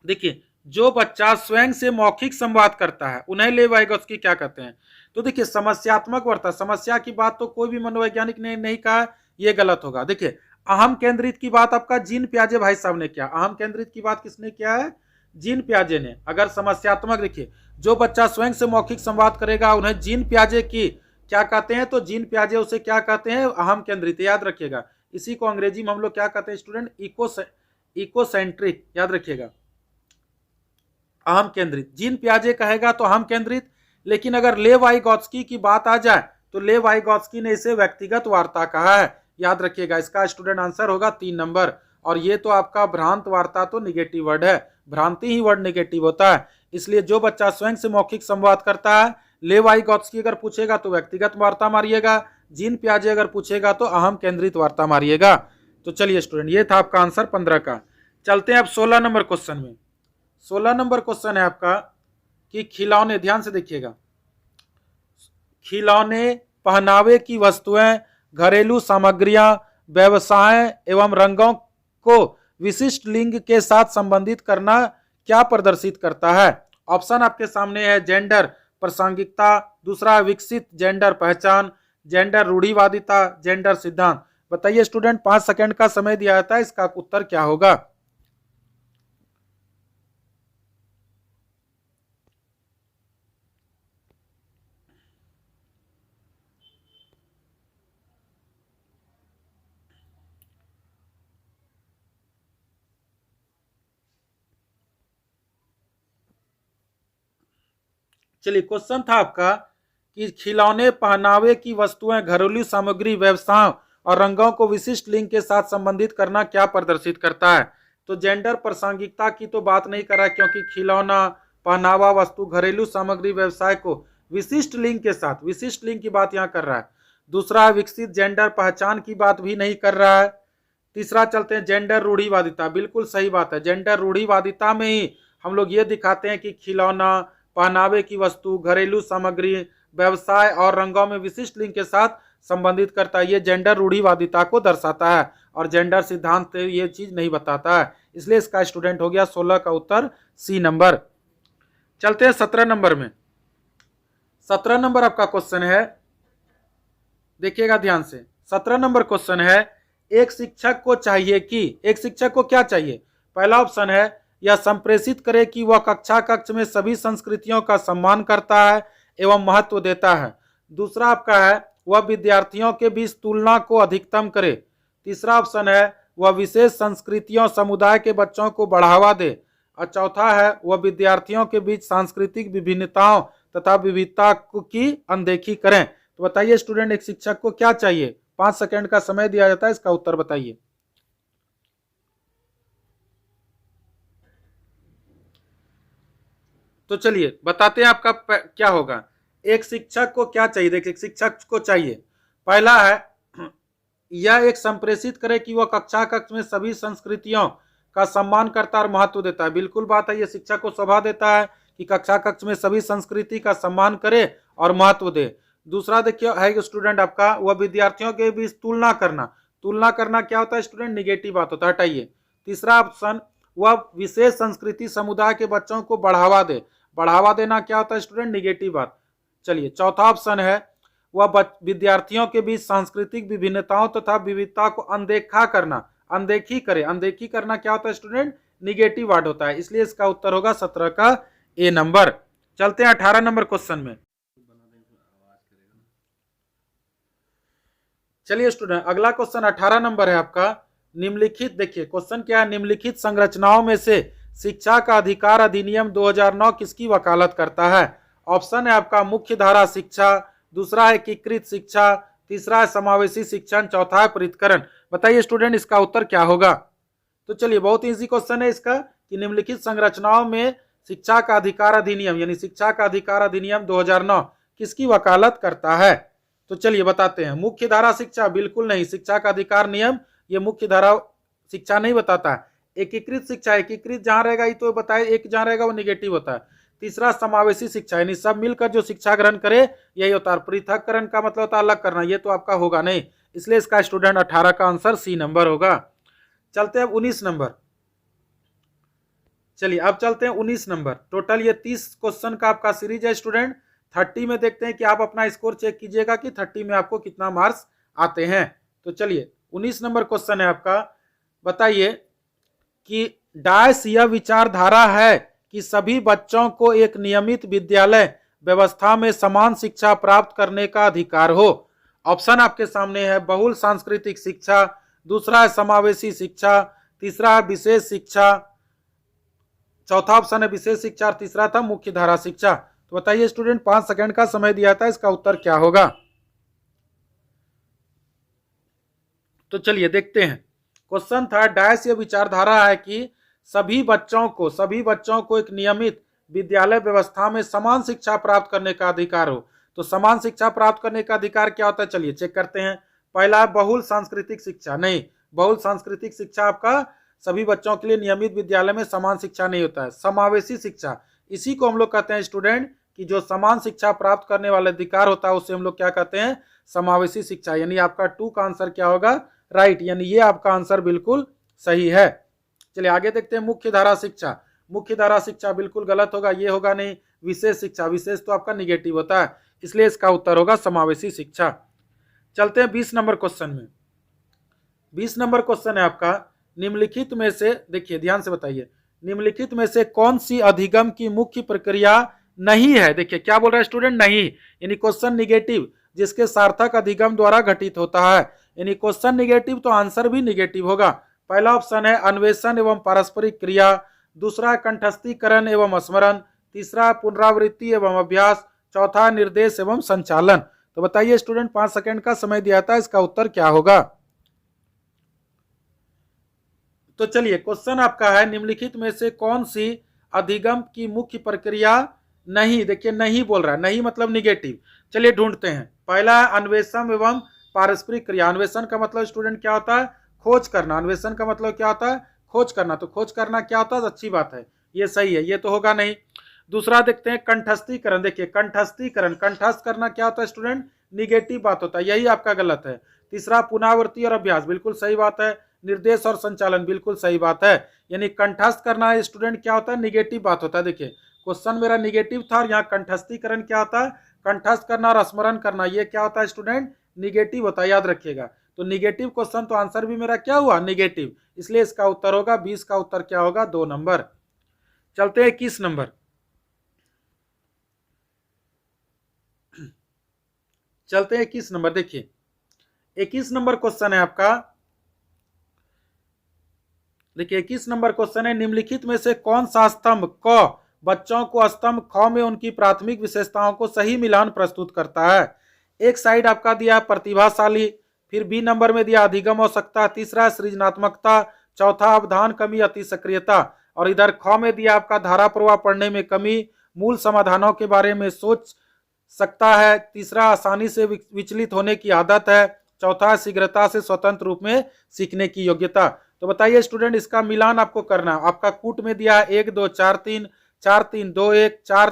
[SPEAKER 1] देखिए जो बच्चा स्वयं से मौखिक संवाद करता है उन्हें लेव वाइगोत्स्की क्या कहते हैं। तो देखिए समस्यात्मक वार्ता, समस्या की बात तो कोई भी मनोवैज्ञानिक ने नहीं कहा, यह गलत होगा। देखिए अहम केंद्रित की बात आपका जीन पियाजे भाई साहब ने किया। अहम केंद्रित की बात किसने किया है? जीन पियाजे ने। अगर समस्यात्मक, देखिए जो बच्चा स्वयं से मौखिक संवाद करेगा उन्हें जीन पियाजे की क्या कहते हैं? तो जीन पियाजे उसे क्या कहते हैं? अहम केंद्रित, याद रखिएगा। इसी को अंग्रेजी में हम लोग क्या कहते हैं स्टूडेंट? इकोसेंट्रिक, याद रखिएगा। अहम केंद्रित, जीन पियाजे कहेगा तो अहम केंद्रित। लेकिन अगर लेव वाइगोत्स्की की बात आ जाए तो लेव वाइगोत्स्की ने इसे व्यक्तिगत वार्ता कहा है, याद रखिएगा। इसका स्टूडेंट आंसर होगा 3 नंबर। और ये तो आपका भ्रांत वार्ता तो निगेटिव वर्ड है, भ्रांति ही वर्ड निगेटिव होता है। इसलिए जो बच्चा स्वयं से मौखिक संवाद करता है, लेव वाइगोत्स्की अगर पूछेगा तो व्यक्तिगत वार्ता मारिएगा, जीन पियाजे अगर पूछेगा तो अहम केंद्रित वार्ता मारिएगा। तो चलिए स्टूडेंट, ये था आपका आंसर 15 का। चलते हैं अब 16 नंबर क्वेश्चन में। 16 नंबर क्वेश्चन है आपका कि खिलौने, ध्यान से देखिएगा, खिलौने, पहनावे की वस्तुएं, घरेलू सामग्रियां, व्यवसाय एवं रंगों को विशिष्ट लिंग के साथ संबंधित करना क्या प्रदर्शित करता है? ऑप्शन आपके सामने है, जेंडर प्रासंगिकता, दूसरा विकसित जेंडर पहचान, जेंडर रूढ़िवादिता, जेंडर सिद्धांत। बताइए स्टूडेंट, 5 सेकंड का समय दिया जाता है, इसका उत्तर क्या होगा? चलिए, क्वेश्चन था आपका कि खिलौने, पहनावे की वस्तुएं, घरेलू सामग्री, व्यवसाय और रंगों को विशिष्ट लिंग के साथ संबंधित करना क्या प्रदर्शित करता है? तो जेंडर प्रासंगिकता की तो बात नहीं कर रहा, क्योंकि खिलौना, पहनावा वस्तु, घरेलू सामग्री, व्यवसाय को विशिष्ट लिंग के साथ, विशिष्ट लिंग की बात यहाँ कर रहा है। दूसरा, विकसित जेंडर पहचान की बात भी नहीं कर रहा है। तीसरा चलते हैं, जेंडर रूढ़िवादिता, बिल्कुल सही बात है। जेंडर रूढ़िवादिता में ही हम लोग ये दिखाते हैं कि खिलौना, पहनावे की वस्तु, घरेलू सामग्री, व्यवसाय और रंगों में विशिष्ट लिंग के साथ संबंधित करता है। ये जेंडर रूढ़िवादिता को दर्शाता है और जेंडर सिद्धांत ये चीज नहीं बताता है। इसलिए इसका स्टूडेंट हो गया 16 का उत्तर सी नंबर। चलते हैं 17 नंबर में। 17 नंबर आपका क्वेश्चन है, देखिएगा ध्यान से। 17 नंबर क्वेश्चन है, एक शिक्षक को चाहिए कि, एक शिक्षक को क्या चाहिए? पहला ऑप्शन है, यह संप्रेषित करे कि वह कक्षा कक्ष में सभी संस्कृतियों का सम्मान करता है एवं महत्व देता है। दूसरा आपका है, वह विद्यार्थियों के बीच तुलना को अधिकतम करे। तीसरा ऑप्शन है, वह विशेष संस्कृतियों समुदाय के बच्चों को बढ़ावा दे। और चौथा है, वह विद्यार्थियों के बीच सांस्कृतिक विभिन्नताओं तथा विविधता की अनदेखी करें। तो बताइए स्टूडेंट, एक शिक्षक को क्या चाहिए? 5 सेकंड का समय दिया जाता है, इसका उत्तर बताइए। तो चलिए बताते हैं आपका क्या होगा। एक शिक्षक को क्या चाहिए? देखिए, शिक्षक को चाहिए, पहला है, यह एक संप्रेषित करे कि वह कक्षा कक्ष में सभी संस्कृतियों का सम्मान करता और महत्व देता है। बिल्कुल बात है, यह शिक्षक को शोभा देता है कि कक्षा कक्ष में सभी संस्कृति का सम्मान करे और महत्व दे। दूसरा देखिए है स्टूडेंट आपका, वह विद्यार्थियों के बीच तुलना करना। तुलना करना क्या होता है स्टूडेंट? निगेटिव बात होता है, हटाइए। तीसरा ऑप्शन, वह विशेष संस्कृति समुदाय के बच्चों को बढ़ावा दे। बढ़ावा देना क्या होता है स्टूडेंट? निगेटिव बात। चलिए, चौथा ऑप्शन है, वह विद्यार्थियों के बीच सांस्कृतिक विभिन्नताओं तथा विविधता को अनदेखा करना, अनदेखी करे। अनदेखी करना क्या होता है स्टूडेंट? निगेटिव वर्ड होता है। इसलिए इसका उत्तर होगा 17 का ए नंबर। चलते हैं 18 नंबर क्वेश्चन में। चलिए स्टूडेंट, अगला क्वेश्चन 18 नंबर है आपका। निम्नलिखित, देखिए क्वेश्चन क्या है, निम्नलिखित संरचनाओं में से शिक्षा का अधिकार अधिनियम 2009 किसकी वकालत करता है? ऑप्शन है आपका, मुख्य धारा शिक्षा, दूसरा है एकीकृत शिक्षा, तीसरा है समावेशी शिक्षण, चौथा है पृथक्करण। बताइए स्टूडेंट, इसका उत्तर क्या होगा? तो चलिए, बहुत इजी क्वेश्चन है इसका कि निम्नलिखित संरचनाओं में शिक्षा का अधिकार अधिनियम यानी शिक्षा का अधिकार अधिनियम 2009 किसकी वकालत करता है? तो चलिए बताते हैं। मुख्य धारा शिक्षा, बिल्कुल नहीं। शिक्षा का अधिकार नियम ये मुख्य धारा शिक्षा नहीं बताता है। एकीकृत शिक्षा, एकीकृत जहां रहेगा ये तो बताए, एक जहां रहेगा वो निगेटिव होता है। तीसरा समावेशी शिक्षा यानी सब मिलकर जो शिक्षा ग्रहण करे यही होता है। पृथक्करण का मतलब होता है अलग करना, ये तो आपका होगा नहीं। इसलिए इसका स्टूडेंट 18 का आंसर सी नंबर होगा। चलते हैं 19 नंबर। चलिए अब चलते हैं 19 नंबर। टोटल ये 30 क्वेश्चन का आपका सीरीज है स्टूडेंट। 30 में देखते हैं कि आप अपना स्कोर चेक कीजिएगा कि 30 में आपको कितना मार्क्स आते हैं। तो चलिए 19 नंबर क्वेश्चन है आपका, बताइए कि डैश यह विचारधारा है कि सभी बच्चों को एक नियमित विद्यालय व्यवस्था में समान शिक्षा प्राप्त करने का अधिकार हो। ऑप्शन आपके सामने है, बहुल सांस्कृतिक शिक्षा, दूसरा है समावेशी शिक्षा, तीसरा है विशेष शिक्षा, चौथा ऑप्शन है विशेष शिक्षा और तीसरा था मुख्य धारा शिक्षा। तो बताइए स्टूडेंट, 5 सेकंड का समय दिया था, इसका उत्तर क्या होगा? तो चलिए देखते हैं। क्वेश्चन था डैश ये विचारधारा है कि सभी बच्चों को एक नियमित विद्यालय व्यवस्था में समान शिक्षा प्राप्त करने का अधिकार हो। तो समान शिक्षा प्राप्त करने का अधिकार क्या होता है, चलिए चेक करते हैं। पहला बहुल सांस्कृतिक शिक्षा, नहीं, बहुल सांस्कृतिक शिक्षा आपका सभी बच्चों के लिए नियमित विद्यालय में समान शिक्षा नहीं होता है। समावेशी शिक्षा, इसी को हम लोग कहते हैं स्टूडेंट कि जो समान शिक्षा प्राप्त करने वाला अधिकार होता है उसे हम लोग क्या कहते हैं, समावेशी शिक्षा। यानी आपका 2 का आंसर क्या होगा, राइट, यानी ये आपका आंसर बिल्कुल सही है। चलिए आगे देखते हैं। मुख्य धारा शिक्षा, मुख्य धारा शिक्षा बिल्कुल गलत होगा, ये होगा नहीं। विशेष शिक्षा, विशेष तो आपका निगेटिव होता है, इसलिए इसका उत्तर होगा समावेशी शिक्षा। चलते हैं 20 नंबर क्वेश्चन में। 20 नंबर क्वेश्चन है आपका, निम्नलिखित में से, देखिए ध्यान से बताइए, निम्नलिखित में से कौन सी अधिगम की मुख्य प्रक्रिया नहीं है? देखिए क्या बोल रहा है स्टूडेंट, नहीं, यानी क्वेश्चन निगेटिव जिसके सार्थक अधिगम द्वारा घटित होता है, यानी क्वेश्चन निगेटिव तो आंसर भी निगेटिव होगा। पहला ऑप्शन है अन्वेषण एवं पारस्परिक क्रिया, दूसरा कंठस्थीकरण एवं स्मरण, तीसरा पुनरावृत्ति एवं अभ्यास, चौथा निर्देश एवं संचालन। तो बताइए स्टूडेंट, 5 सेकंड का समय दिया था, इसका उत्तर क्या होगा? तो चलिए क्वेश्चन आपका है निम्नलिखित में से कौन सी अधिगम की मुख्य प्रक्रिया नहीं, देखिए नहीं बोल रहा है, नहीं मतलब निगेटिव। चलिए ढूंढते हैं। पहला है अन्वेषण एवं पारस्परिक क्रिया। अन्वेषण का मतलब स्टूडेंट क्या होता है, खोज करना। अन्वेषण का मतलब क्या होता है, खोज करना। तो खोज करना क्या होता है, अच्छी बात है, ये सही है, ये तो होगा नहीं। दूसरा देखते हैं कंठस्थीकरण। देखिए कंठस्थीकरण, कंठस्थ करना क्या होता है स्टूडेंट, निगेटिव बात होता है, यही आपका गलत है। तीसरा पुनरावृत्ति और अभ्यास, बिल्कुल सही बात है। निर्देश और संचालन, बिल्कुल सही बात है। यानी कंठस्थ करना स्टूडेंट क्या होता है, निगेटिव बात होता है। देखिए क्वेश्चन मेरा निगेटिव था और यहाँ कंठस्थीकरण क्या होता है, कंठस्थ करना और स्मरण करना, ये क्या होता है स्टूडेंट, निगेटिव होता है, याद रखिएगा। तो निगेटिव क्वेश्चन, तो आंसर भी मेरा क्या हुआ, निगेटिव, इसलिए इसका उत्तर होगा 20 का उत्तर क्या होगा, 2 नंबर। चलते हैं 21 नंबर। चलते हैं 21 नंबर। देखिए 21 नंबर क्वेश्चन है आपका, देखिए 21 नंबर क्वेश्चन है, निम्नलिखित में से कौन सा स्तंभ क बच्चों को स्तंभ ख में उनकी प्राथमिक विशेषताओं को सही मिलान प्रस्तुत करता है? एक साइड आपका दिया प्रतिभाशाली, फिर बी नंबर में दिया अधिगम आवश्यकता, तीसरा सृजनात्मकता, चौथा अवधान कमी अति सक्रियता, और इधर ख में दिया आपका धारा प्रवाह पढ़ने में कमी, मूल समाधानों के बारे में सोच सकता है, तीसरा आसानी से विचलित होने की आदत है, चौथा शीघ्रता से स्वतंत्र रूप में सीखने की योग्यता। तो बताइए स्टूडेंट, इसका मिलान आपको करना, आपका कूट में दिया है 1 2 4 3, 4 3 2 1 4,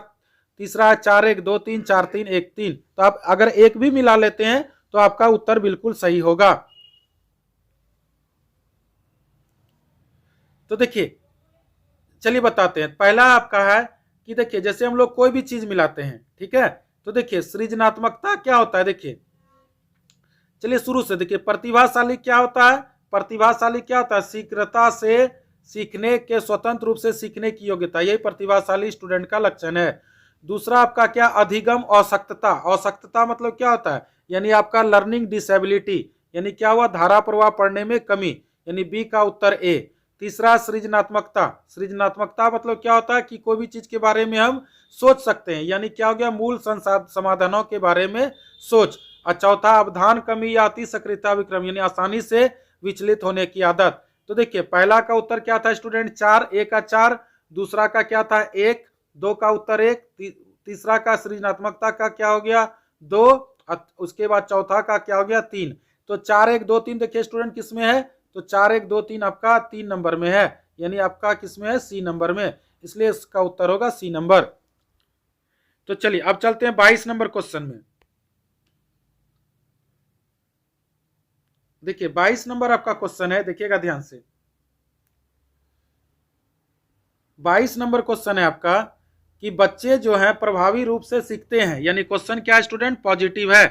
[SPEAKER 1] तीसरा 4 1 2 3 4 3 1 3। तो आप अगर एक भी मिला लेते हैं तो आपका उत्तर बिल्कुल सही होगा। तो देखिए चलिए बताते हैं। पहला आपका है कि देखिए जैसे हम लोग कोई भी चीज मिलाते हैं, ठीक है, तो देखिए सृजनात्मकता क्या होता है, देखिए चलिए शुरू से देखिए, प्रतिभाशाली क्या होता है, प्रतिभाशाली क्या होता है, शीघ्रता से सीखने के, स्वतंत्र रूप से सीखने की योग्यता, यही प्रतिभाशाली स्टूडेंट का लक्षण है। दूसरा आपका क्या, अधिगम आवश्यकता, आवश्यकता मतलब क्या होता है, यानी आपका लर्निंग डिसेबिलिटी, यानी क्या हुआ, धारा प्रवाह पढ़ने में कमी, यानी बी का उत्तर ए। तीसरा सृजनात्मकता, सृजनात्मकता मतलब क्या होता है कि कोई भी चीज के बारे में हम सोच सकते हैं, यानी क्या हो गया, मूल समाधानों के बारे में सोच। और चौथा अवधान कमी या अति सक्रियता विक्रम, यानी आसानी से विचलित होने की आदत। तो देखिए पहला का उत्तर क्या था स्टूडेंट, 4, ए का 4, दूसरा का क्या था 1, 2 का उत्तर 1, तीसरा का सृजनात्मकता का क्या हो गया 2, उसके बाद चौथा का क्या हो गया 3। तो 4 1 2 3 देखिए स्टूडेंट किस में है, तो 4 1 2 3 आपका 3 नंबर में है, यानी आपका किस में है, सी नंबर में, इसलिए इसका उत्तर होगा सी नंबर। तो चलिए अब चलते हैं 22 नंबर क्वेश्चन में। देखिए 22 नंबर आपका क्वेश्चन है, देखिएगा ध्यान से। 22 नंबर क्वेश्चन है आपका कि बच्चे जो हैं प्रभावी रूप से सीखते हैं, यानी क्वेश्चन क्या है स्टूडेंट, पॉजिटिव है।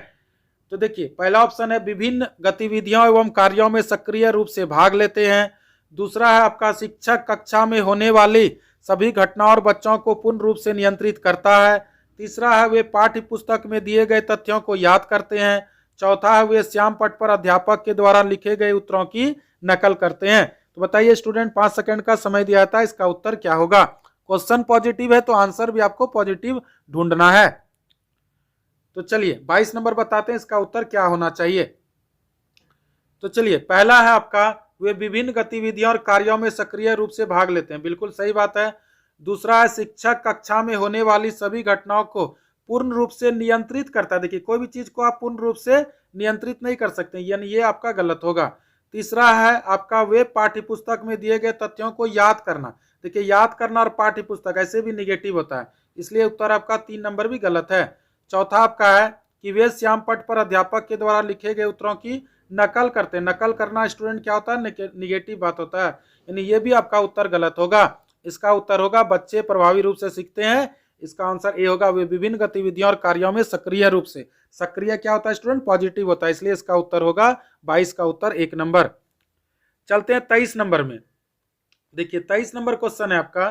[SPEAKER 1] तो देखिए पहला ऑप्शन है विभिन्न गतिविधियों एवं कार्यों में सक्रिय रूप से भाग लेते हैं। दूसरा है आपका शिक्षक कक्षा में होने वाली सभी घटनाओं और बच्चों को पूर्ण रूप से नियंत्रित करता है। तीसरा है वे पाठ्य पुस्तक में दिए गए तथ्यों को याद करते हैं। चौथा है वे श्याम पट पर अध्यापक के द्वारा लिखे गए उत्तरों की नकल करते हैं। तो बताइए स्टूडेंट, 5 सेकंड का समय दिया था, इसका उत्तर क्या होगा? क्वेश्चन पॉजिटिव है तो आंसर भी आपको पॉजिटिव ढूंढना है। तो चलिए 22 नंबर बताते हैं इसका उत्तर क्या होना चाहिए। तो चलिए पहला है आपका वे विभिन्न गतिविधियों और कार्यों में सक्रिय रूप से भाग लेते हैं, बिल्कुल सही बात है। दूसरा है शिक्षक कक्षा में होने वाली सभी घटनाओं को पूर्ण रूप से नियंत्रित करता है। देखिए कोई भी चीज को आप पूर्ण रूप से नियंत्रित नहीं कर सकते, यानी ये आपका गलत होगा। तीसरा है आपका वे पाठ्यपुस्तक में दिए गए तथ्यों को याद करना। देखिए याद करना और पाठ्यपुस्तक ऐसे भी निगेटिव होता है, इसलिए उत्तर आपका 3 नंबर भी गलत है। चौथा आपका है कि वे श्याम पट पर अध्यापक के द्वारा लिखे गए उत्तरों की नकल करते हैं। नकल करना स्टूडेंट क्या होता है? निगेटिव बात होता है, यानी ये भी आपका उत्तर गलत होगा। इसका उत्तर होगा बच्चे प्रभावी रूप से सीखते हैं। इसका आंसर ए होगा वे विभिन्न गतिविधियों और कार्यों में सक्रिय रूप से। सक्रिय क्या होता है स्टूडेंट? पॉजिटिव होता है, इसलिए इसका उत्तर होगा 22 का उत्तर 1 नंबर। चलते हैं 23 नंबर में। देखिए 23 नंबर क्वेश्चन है आपका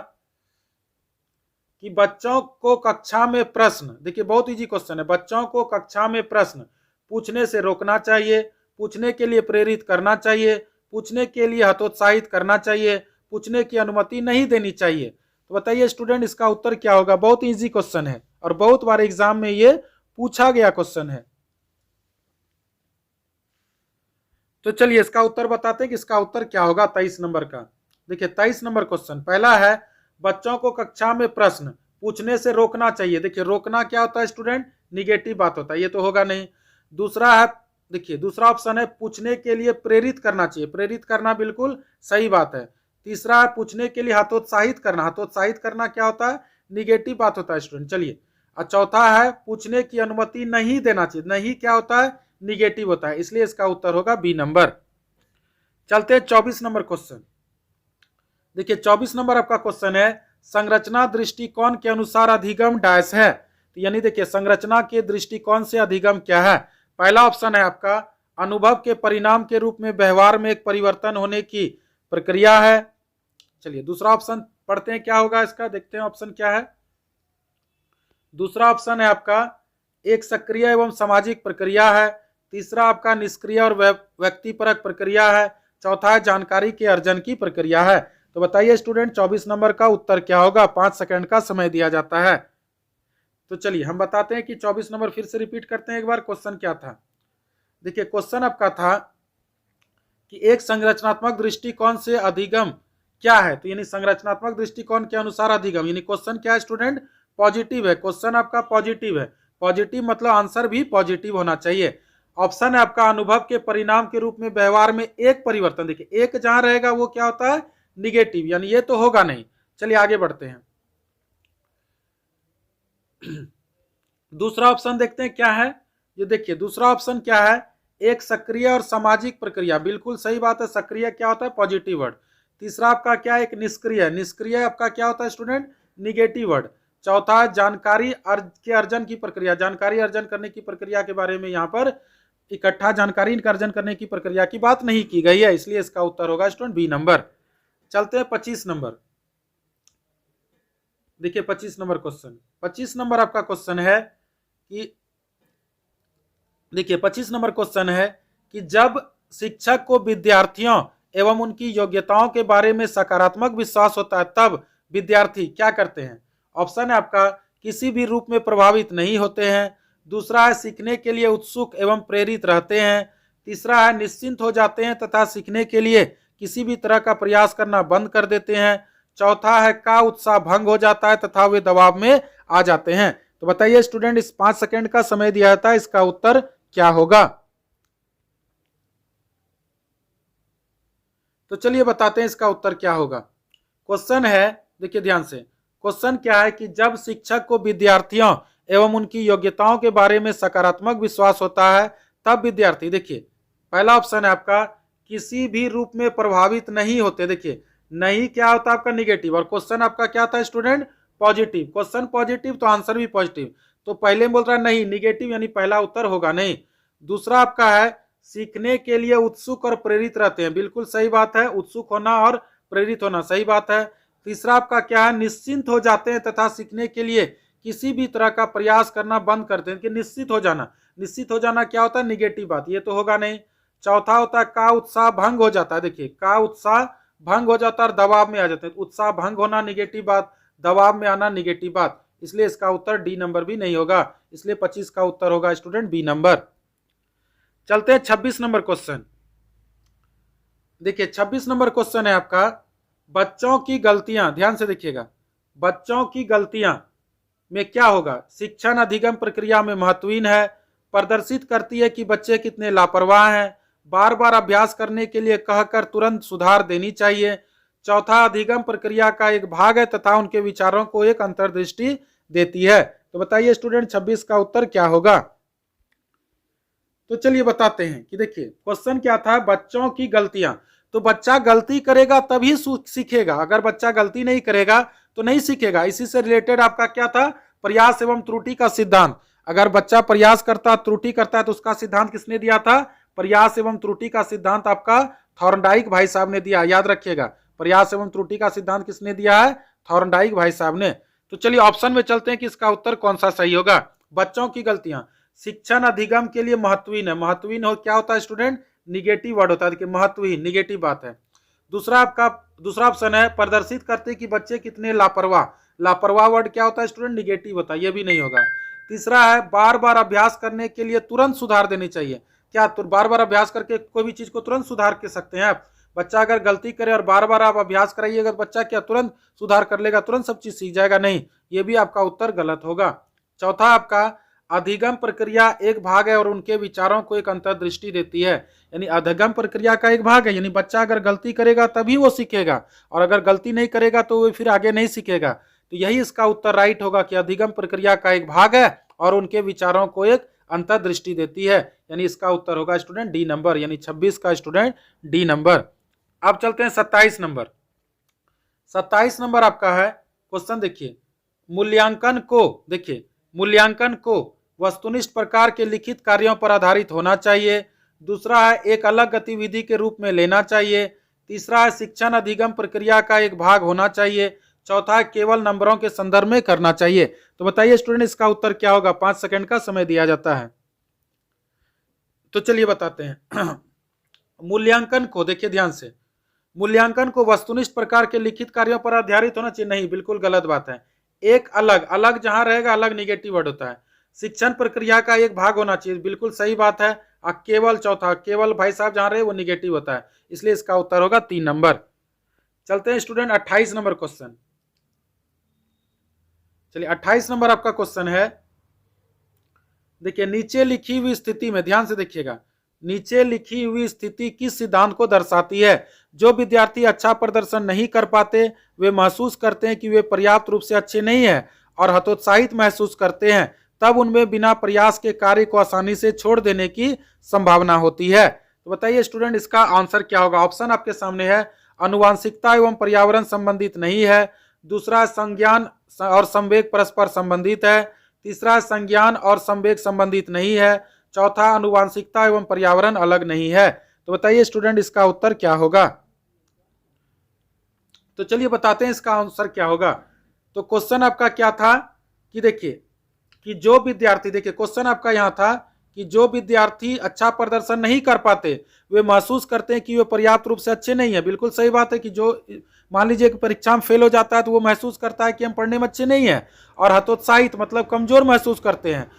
[SPEAKER 1] कि बच्चों को कक्षा में प्रश्न, देखिए बहुत इजी क्वेश्चन है, बच्चों को कक्षा में प्रश्न पूछने से रोकना चाहिए, पूछने के लिए प्रेरित करना चाहिए, पूछने के लिए हतोत्साहित करना चाहिए, पूछने की अनुमति नहीं देनी चाहिए। तो बताइए स्टूडेंट इसका उत्तर क्या होगा? बहुत इजी क्वेश्चन है और बहुत बार एग्जाम में ये पूछा गया क्वेश्चन है। तो चलिए इसका उत्तर बताते हैं कि इसका उत्तर क्या होगा 23 नंबर का। देखिए 23 नंबर क्वेश्चन पहला है बच्चों को कक्षा में प्रश्न पूछने से रोकना चाहिए। देखिए रोकना क्या होता है स्टूडेंट? निगेटिव बात होता है, ये तो होगा नहीं। दूसरा है, देखिए दूसरा ऑप्शन है पूछने के लिए प्रेरित करना चाहिए। प्रेरित करना बिल्कुल सही बात है। तीसरा है पूछने के लिए हतोत्साहित करना। हतोत्साहित करना क्या होता है? निगेटिव बात होता है स्टूडेंट। चलिए, और चौथा है पूछने की अनुमति नहीं देना चाहिए। नहीं क्या होता है? निगेटिव होता है, इसलिए इसका उत्तर होगा बी नंबर। चलते हैं 24 नंबर क्वेश्चन। देखिए 24 नंबर आपका क्वेश्चन है संरचना दृष्टिकोण के अनुसार अधिगम डैश है। तो यानी देखिए संरचना के दृष्टिकोण से अधिगम क्या है? पहला ऑप्शन है आपका अनुभव के परिणाम के रूप में व्यवहार में एक परिवर्तन होने की प्रक्रिया है। चलिए दूसरा ऑप्शन पढ़ते हैं क्या होगा इसका, देखते हैं ऑप्शन क्या है। दूसरा ऑप्शन है आपका एक सक्रिय एवं सामाजिक प्रक्रिया है। तीसरा आपका निष्क्रिय और व्यक्तिपरक प्रक्रिया है। चौथा है जानकारी के अर्जन की प्रक्रिया है। तो बताइए स्टूडेंट 24 नंबर का उत्तर क्या होगा? 5 सेकंड का समय दिया जाता है। तो चलिए हम बताते हैं कि 24 नंबर फिर से रिपीट करते हैं एक बार। क्वेश्चन क्या था? देखिए क्वेश्चन आपका था कि एक संरचनात्मक दृष्टिकोण से अधिगम क्या है। तो यानी संरचनात्मक दृष्टिकोण के अनुसार अधिगम, यानी क्वेश्चन क्या है स्टूडेंट? पॉजिटिव है। क्वेश्चन आपका पॉजिटिव है। पॉजिटिव मतलब आंसर भी पॉजिटिव होना चाहिए। ऑप्शन है आपका अनुभव के परिणाम के रूप में व्यवहार में एक परिवर्तन। देखिए एक जहां रहेगा वो क्या होता है? निगेटिव, यानी ये तो होगा नहीं। चलिए आगे बढ़ते हैं। दूसरा ऑप्शन देखते हैं क्या है। ये देखिए दूसरा ऑप्शन क्या है? एक सक्रिय और सामाजिक प्रक्रिया, बिल्कुल सही बात है। सक्रिय क्या होता है? Positive word. तीसरा आपका क्या है? एक निष्क्रिय। निष्क्रिय आपका क्या होता है स्टूडेंट? Negative word. चौथा जानकारी के अर्जन की प्रक्रिया। जानकारी अर्जन करने की प्रक्रिया के बारे में यहाँ पर इकट्ठा जानकारी अर्जन करने की प्रक्रिया की बात नहीं की गई है, इसलिए इसका उत्तर होगा स्टूडेंट बी नंबर। चलते हैं 25 नंबर। देखिए 25 नंबर क्वेश्चन, 25 नंबर आपका क्वेश्चन है कि देखिए 25 नंबर क्वेश्चन है कि जब शिक्षक को विद्यार्थियों एवं उनकी योग्यताओं के बारे में सकारात्मक विश्वास होता है तब विद्यार्थी क्या करते हैं। ऑप्शन है आपका किसी भी रूप में प्रभावित नहीं होते हैं। दूसरा है सीखने के लिए उत्सुक एवं प्रेरित रहते हैं। तीसरा है निश्चिंत हो जाते हैं तथा सीखने के लिए किसी भी तरह का प्रयास करना बंद कर देते हैं। चौथा है का उत्साह भंग हो जाता है तथा वे दबाव में आ जाते हैं। तो बताइए स्टूडेंट इस 5 सेकंड का समय दिया था, इसका उत्तर क्या होगा? तो चलिए बताते हैं इसका उत्तर क्या होगा। क्वेश्चन है, देखिए ध्यान से, क्वेश्चन क्या है कि जब शिक्षक को विद्यार्थियों एवं उनकी योग्यताओं के बारे में सकारात्मक विश्वास होता है तब विद्यार्थी, देखिए पहला ऑप्शन है आपका किसी भी रूप में प्रभावित नहीं होते। देखिए नहीं क्या होता आपका? निगेटिव। और क्वेश्चन आपका क्या था स्टूडेंट? पॉजिटिव। क्वेश्चन पॉजिटिव तो आंसर भी पॉजिटिव। तो पहले बोल रहा है नहीं निगेटिव, यानी पहला उत्तर होगा नहीं। दूसरा आपका है सीखने के लिए उत्सुक और प्रेरित रहते हैं, बिल्कुल सही बात है, उत्सुक होना और प्रेरित होना सही बात है। तीसरा आपका क्या है, निश्चिंत हो जाते हैं तथा सीखने के लिए किसी भी तरह का प्रयास करना बंद करते हैं। कि निश्चित हो जाना, निश्चित हो जाना क्या होता है, निगेटिव बात, ये तो होगा नहीं। चौथा होता है का उत्साह भंग हो जाता है। देखिए का उत्साह भंग हो जाता है और दबाव में आ जाते हैं। उत्साह भंग होना निगेटिव बात, दबाव में आना निगेटिव बात, इसलिए इसका उत्तर डी नंबर भी नहीं होगा। इसलिए 25 का उत्तर होगा स्टूडेंट बी नंबर। चलते हैं 26 नंबर क्वेश्चन। देखिए 26 नंबर क्वेश्चन है आपका, बच्चों की गलतियां, ध्यान से देखिएगा, बच्चों की गलतियां में क्या होगा, शिक्षण अधिगम प्रक्रिया में महत्वहीन है, प्रदर्शित करती है कि बच्चे कितने लापरवाह हैं, बार बार अभ्यास करने के लिए कहकर तुरंत सुधार देनी चाहिए, चौथा अधिगम प्रक्रिया का एक भाग है तथा उनके विचारों को एक अंतर्दृष्टि देती है। तो बताइए स्टूडेंट 26 का उत्तर क्या होगा। तो चलिए बताते हैं कि देखिए क्वेश्चन क्या था, बच्चों की गलतियां। तो बच्चा गलती करेगा तभी सीखेगा, अगर बच्चा गलती नहीं करेगा तो नहीं सीखेगा। इसी से रिलेटेड आपका क्या था, प्रयास एवं त्रुटि का सिद्धांत। अगर बच्चा प्रयास करता त्रुटि करता है तो उसका सिद्धांत किसने दिया था, प्रयास एवं त्रुटि का सिद्धांत आपका थॉर्नडाइक भाई साहब ने दिया, याद रखिएगा। प्रयास एवं त्रुटि का सिद्धांत किसने दिया है, थॉर्नडाइक भाई साहब ने। तो चलिए ऑप्शन में चलते हैं कि इसका उत्तर कौन सा सही होगा। बच्चों की गलतियां शिक्षण अधिगम के लिए महत्वहीन है। महत्वहीन हो क्या होता है स्टूडेंट, निगेटिव वर्ड होता है कि महत्वहीन, निगेटिव बात है। दूसरा आपका दूसरा ऑप्शन है प्रदर्शित करते कि बच्चे कितने लापरवाह। लापरवाह वर्ड क्या होता है स्टूडेंट, निगेटिव होता है, ये भी नहीं होगा। तीसरा है बार बार अभ्यास करने के लिए तुरंत सुधार देनी चाहिए। क्या बार बार अभ्यास करके कोई भी चीज को तुरंत सुधार कर सकते हैं आप। बच्चा अगर गलती करे और बार बार आप अभ्यास कराइएगा तो बच्चा क्या तुरंत सुधार कर लेगा, तुरंत सब चीज सीख जाएगा, नहीं, ये भी आपका उत्तर गलत होगा। चौथा आपका अधिगम प्रक्रिया एक भाग है और उनके विचारों को एक अंतर्दृष्टि देती है। यानी अधिगम प्रक्रिया का एक भाग है, यानी बच्चा अगर गलती करेगा तभी वो सीखेगा, और अगर गलती नहीं करेगा तो वो फिर आगे नहीं सीखेगा। तो यही इसका उत्तर राइट होगा कि अधिगम प्रक्रिया का एक भाग है और उनके विचारों को एक अंतर्दृष्टि देती है। यानी इसका उत्तर होगा स्टूडेंट डी नंबर, यानी 26 का स्टूडेंट डी नंबर। अब चलते हैं 27 नंबर। 27 नंबर आपका है क्वेश्चन, देखिए मूल्यांकन को, देखिए मूल्यांकन को वस्तुनिष्ठ प्रकार के लिखित कार्यों पर आधारित होना चाहिए। दूसरा है एक अलग गतिविधि के रूप में लेना चाहिए। तीसरा है शिक्षण अधिगम प्रक्रिया का एक भाग होना चाहिए। चौथा है केवल नंबरों के संदर्भ में करना चाहिए। तो बताइए स्टूडेंट इसका उत्तर क्या होगा, 5 सेकंड का समय दिया जाता है। तो चलिए बताते हैं। मूल्यांकन को देखिए ध्यान से, मूल्यांकन को वस्तुनिष्ठ प्रकार के लिखित कार्यों पर आधारित होना चाहिए, नहीं, बिल्कुल गलत बात है। एक अलग, अलग जहां रहेगा अलग निगेटिव वर्ड होता है। शिक्षण प्रक्रिया का एक भाग होना चाहिए, बिल्कुल सही बात है। केवल, चौथा केवल भाई साहब जहां रहे वो निगेटिव होता है, इसलिए इसका उत्तर होगा 3 नंबर। चलते हैं स्टूडेंट 28 नंबर क्वेश्चन। चलिए 28 नंबर आपका क्वेश्चन है, देखिए नीचे लिखी हुई स्थिति में, ध्यान से देखिएगा, नीचे लिखी हुई स्थिति किस सिद्धांत को दर्शाती है। जो विद्यार्थी अच्छा प्रदर्शन नहीं कर पाते वे महसूस करते हैं कि वे पर्याप्त रूप से अच्छे नहीं हैं और हतोत्साहित महसूस करते हैं, तब उनमें बिना प्रयास के कार्य को आसानी से छोड़ देने की संभावना होती है। तो बताइए स्टूडेंट इसका आंसर क्या होगा। ऑप्शन आपके सामने है, आनुवांशिकता एवं पर्यावरण संबंधित नहीं है। दूसरा संज्ञान और संवेग परस्पर संबंधित है। तीसरा संज्ञान और संवेग संबंधित नहीं है। चौथा आनुवांशिकता एवं पर्यावरण अलग नहीं है। तो बताइए स्टूडेंट इसका उत्तर क्या होगा। तो चलिए बताते हैं इसका आंसर क्या होगा। तो क्वेश्चन आपका क्या था कि देखिए कि जो विद्यार्थी, देखिए क्वेश्चन आपका यहां था कि जो विद्यार्थी अच्छा प्रदर्शन नहीं कर पाते वे महसूस करते हैं कि वे पर्याप्त रूप से अच्छे नहीं है। बिल्कुल सही बात है कि जो मान लीजिए कि परीक्षा में फेल हो जाता है तो वो महसूस करता है कि हम पढ़ने में अच्छे नहीं है, और हतोत्साहित मतलब कमजोर महसूस करते हैं,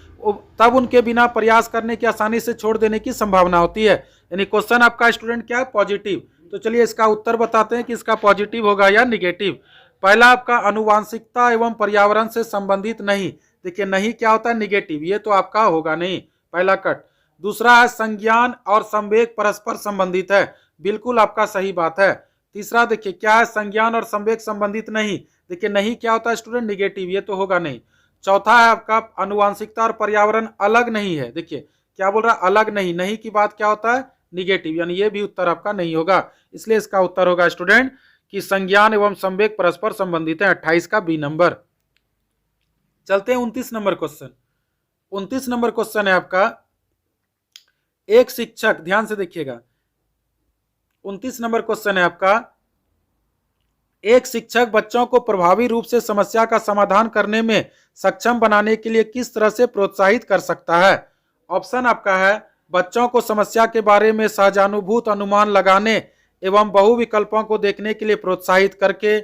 [SPEAKER 1] तब उनके बिना प्रयास करने की आसानी से छोड़ देने की संभावना होती है। यानी क्वेश्चन आपका स्टूडेंट क्या है, पॉजिटिव। तो चलिए इसका उत्तर बताते हैं कि इसका पॉजिटिव होगा या निगेटिव। पहला आपका आनुवांशिकता एवं पर्यावरण से संबंधित नहीं, देखिए नहीं क्या होता है, निगेटिव, ये तो आपका होगा नहीं, पहला कट। दूसरा है संज्ञान और संवेग परस्पर संबंधित है, बिल्कुल आपका सही बात है। तीसरा देखिए क्या है, संज्ञान और संवेग संबंधित नहीं, देखिए नहीं क्या होता है स्टूडेंट, निगेटिव, ये तो होगा नहीं। चौथा है आपका आनुवांशिकता और पर्यावरण अलग नहीं है, देखिए क्या बोल रहा है, अलग नहीं, नहीं की बात क्या होता है, निगेटिव, यानी ये भी उत्तर आपका नहीं होगा। इसलिए इसका उत्तर होगा स्टूडेंट कि संज्ञान एवं संवेग परस्पर संबंधित है, 28 का बी नंबर। चलते हैं 29 नंबर क्वेश्चन। 29 नंबर क्वेश्चन है आपका, एक शिक्षक, ध्यान से देखिएगा, 29 नंबर क्वेश्चन है आपका, एक शिक्षक बच्चों को प्रभावी रूप से समस्या का समाधान करने में सक्षम बनाने के लिए किस तरह से प्रोत्साहित कर सकता है। ऑप्शन आपका है, बच्चों को समस्या के बारे में सहजानुभूत अनुमान लगाने एवं बहुविकल्पों को देखने के लिए प्रोत्साहित करके,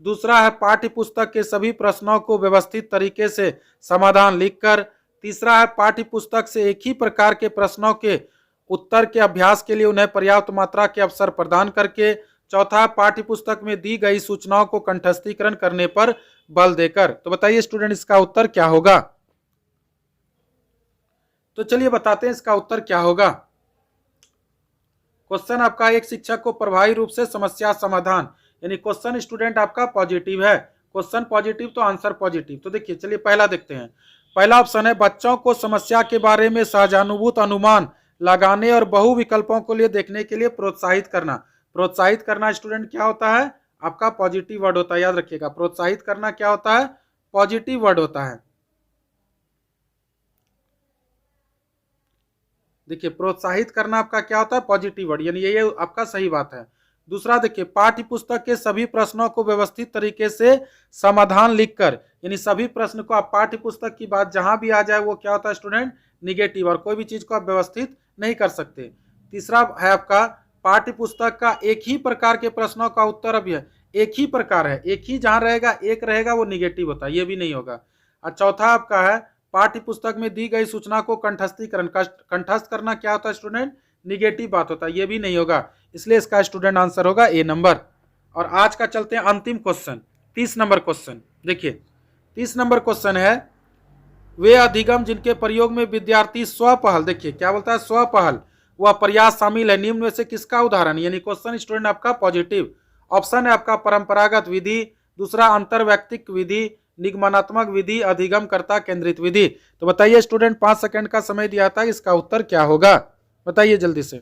[SPEAKER 1] दूसरा है पाठ्य पुस्तक के सभी प्रश्नों को व्यवस्थित तरीके से समाधान लिखकर, तीसरा है पाठ्य पुस्तक से एक ही प्रकार के प्रश्नों के उत्तर के अभ्यास के लिए उन्हें पर्याप्त मात्रा के अवसर प्रदान करके, चौथा पाठ्य पुस्तक में दी गई सूचनाओं को कंठस्थीकरण करने पर बल देकर। तो बताइए स्टूडेंट इसका उत्तर क्या होगा। तो चलिए बताते हैं इसका उत्तर क्या होगा। क्वेश्चन आपका, एक शिक्षक को प्रभावी रूप से समस्या समाधान, यानी क्वेश्चन स्टूडेंट आपका पॉजिटिव है, क्वेश्चन पॉजिटिव तो आंसर पॉजिटिव। तो देखिए चलिए पहला देखते हैं। पहला ऑप्शन है, बच्चों को समस्या के बारे में सहजानुभूत अनुमान लगाने और बहु विकल्पों को लिए देखने के लिए प्रोत्साहित करना। प्रोत्साहित करना स्टूडेंट क्या होता है, आपका पॉजिटिव वर्ड होता है, याद रखिएगा। प्रोत्साहित करना क्या होता है, पॉजिटिव वर्ड होता है। देखिए प्रोत्साहित करना आपका क्या होता है, पॉजिटिव वर्ड, यानी ये आपका सही बात है। दूसरा देखिए, पाठ्य पुस्तक के सभी प्रश्नों को व्यवस्थित तरीके से समाधान लिखकर, यानी सभी प्रश्न को आप पाठ्य पुस्तक की बात जहां भी आ जाए वो क्या होता है स्टूडेंट, निगेटिव, और कोई भी चीज को आप व्यवस्थित नहीं कर सकते। तीसरा है आपका, पाठ्य पुस्तक का एक ही प्रकार के प्रश्नों का उत्तर अब एक ही प्रकार है, एक ही जहां रहेगा एक रहेगा वो निगेटिव होता है, ये भी नहीं होगा। और चौथा आपका है, पाठ्य पुस्तक में दी गई सूचना को कंठस्थीकरण, कंठस्थ करना क्या होता है स्टूडेंट, निगेटिव बात होता है, ये भी नहीं होगा। इसलिए इसका स्टूडेंट आंसर होगा ए नंबर। और आज का चलते हैं अंतिम क्वेश्चन, 30 नंबर क्वेश्चन। देखिए 30 नंबर क्वेश्चन है, वे अधिगम जिनके प्रयोग में विद्यार्थी स्वपहल, देखिए क्या बोलता है, स्वपहल वह प्रयास शामिल है, निम्न में से किसका उदाहरण, यानी क्वेश्चन स्टूडेंट आपका पॉजिटिव। ऑप्शन है आपका, परंपरागत विधि, दूसरा अंतर्वैयक्तिक विधि, निगमनात्मक विधि, अधिगमकर्ता केंद्रित विधि। तो बताइए स्टूडेंट, 5 सेकंड का समय दिया था, इसका उत्तर क्या होगा, बताइए जल्दी से।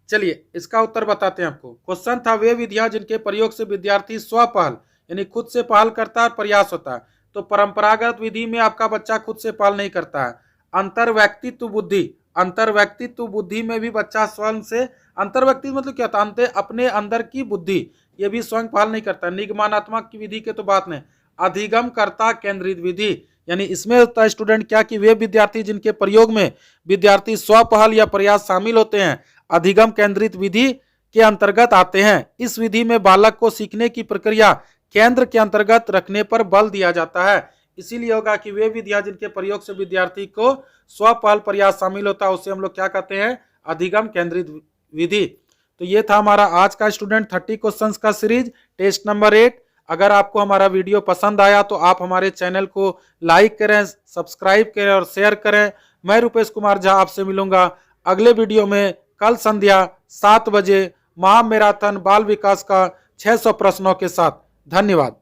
[SPEAKER 1] चलिए इसका उत्तर बताते हैं आपको। क्वेश्चन था, वे विधियां जिनके प्रयोग से विद्यार्थी स्वपहल, यानी खुद से पहल करता है, प्रयास होता है। तो परंपरागत विधि में आपका बच्चा खुद से पहल नहीं करता है। अंतर्व्यक्तित्व बुद्धि, अंतर्व्यक्तित्व बुद्धि में भी बच्चा स्वयं से, अंतर्व्यक्तित्व मतलब क्या होता है, अपने अंदर की बुद्धि, ये भी स्वयं पहल नहीं करता। निगमनात्मक की विधि के तो बात नहीं। अधिगमकर्ता केंद्रित विधि, यानी इसमें होता है स्टूडेंट क्या, कि वे विद्यार्थी जिनके प्रयोग में विद्यार्थी स्वपहल या प्रयास शामिल होते हैं, अधिगम केंद्रित विधि के अंतर्गत आते हैं। इस विधि में बालक को सीखने की प्रक्रिया केंद्र के अंतर्गत रखने पर बल दिया जाता है। इसीलिए होगा कि वे विधियां जिनके प्रयोग से विद्यार्थी को स्वपहल प्रयास शामिल होता है, उसे हम लोग क्या कहते हैं, अधिगम केंद्रित विधि। तो ये था हमारा आज का स्टूडेंट 30 क्वेश्चंस का सीरीज, टेस्ट नंबर 8। अगर आपको हमारा वीडियो पसंद आया तो आप हमारे चैनल को लाइक करें, सब्सक्राइब करें और शेयर करें। मैं रुपेश कुमार झा आपसे मिलूंगा अगले वीडियो में कल संध्या 7 बजे महामैराथन बाल विकास का 600 प्रश्नों के साथ। धन्यवाद।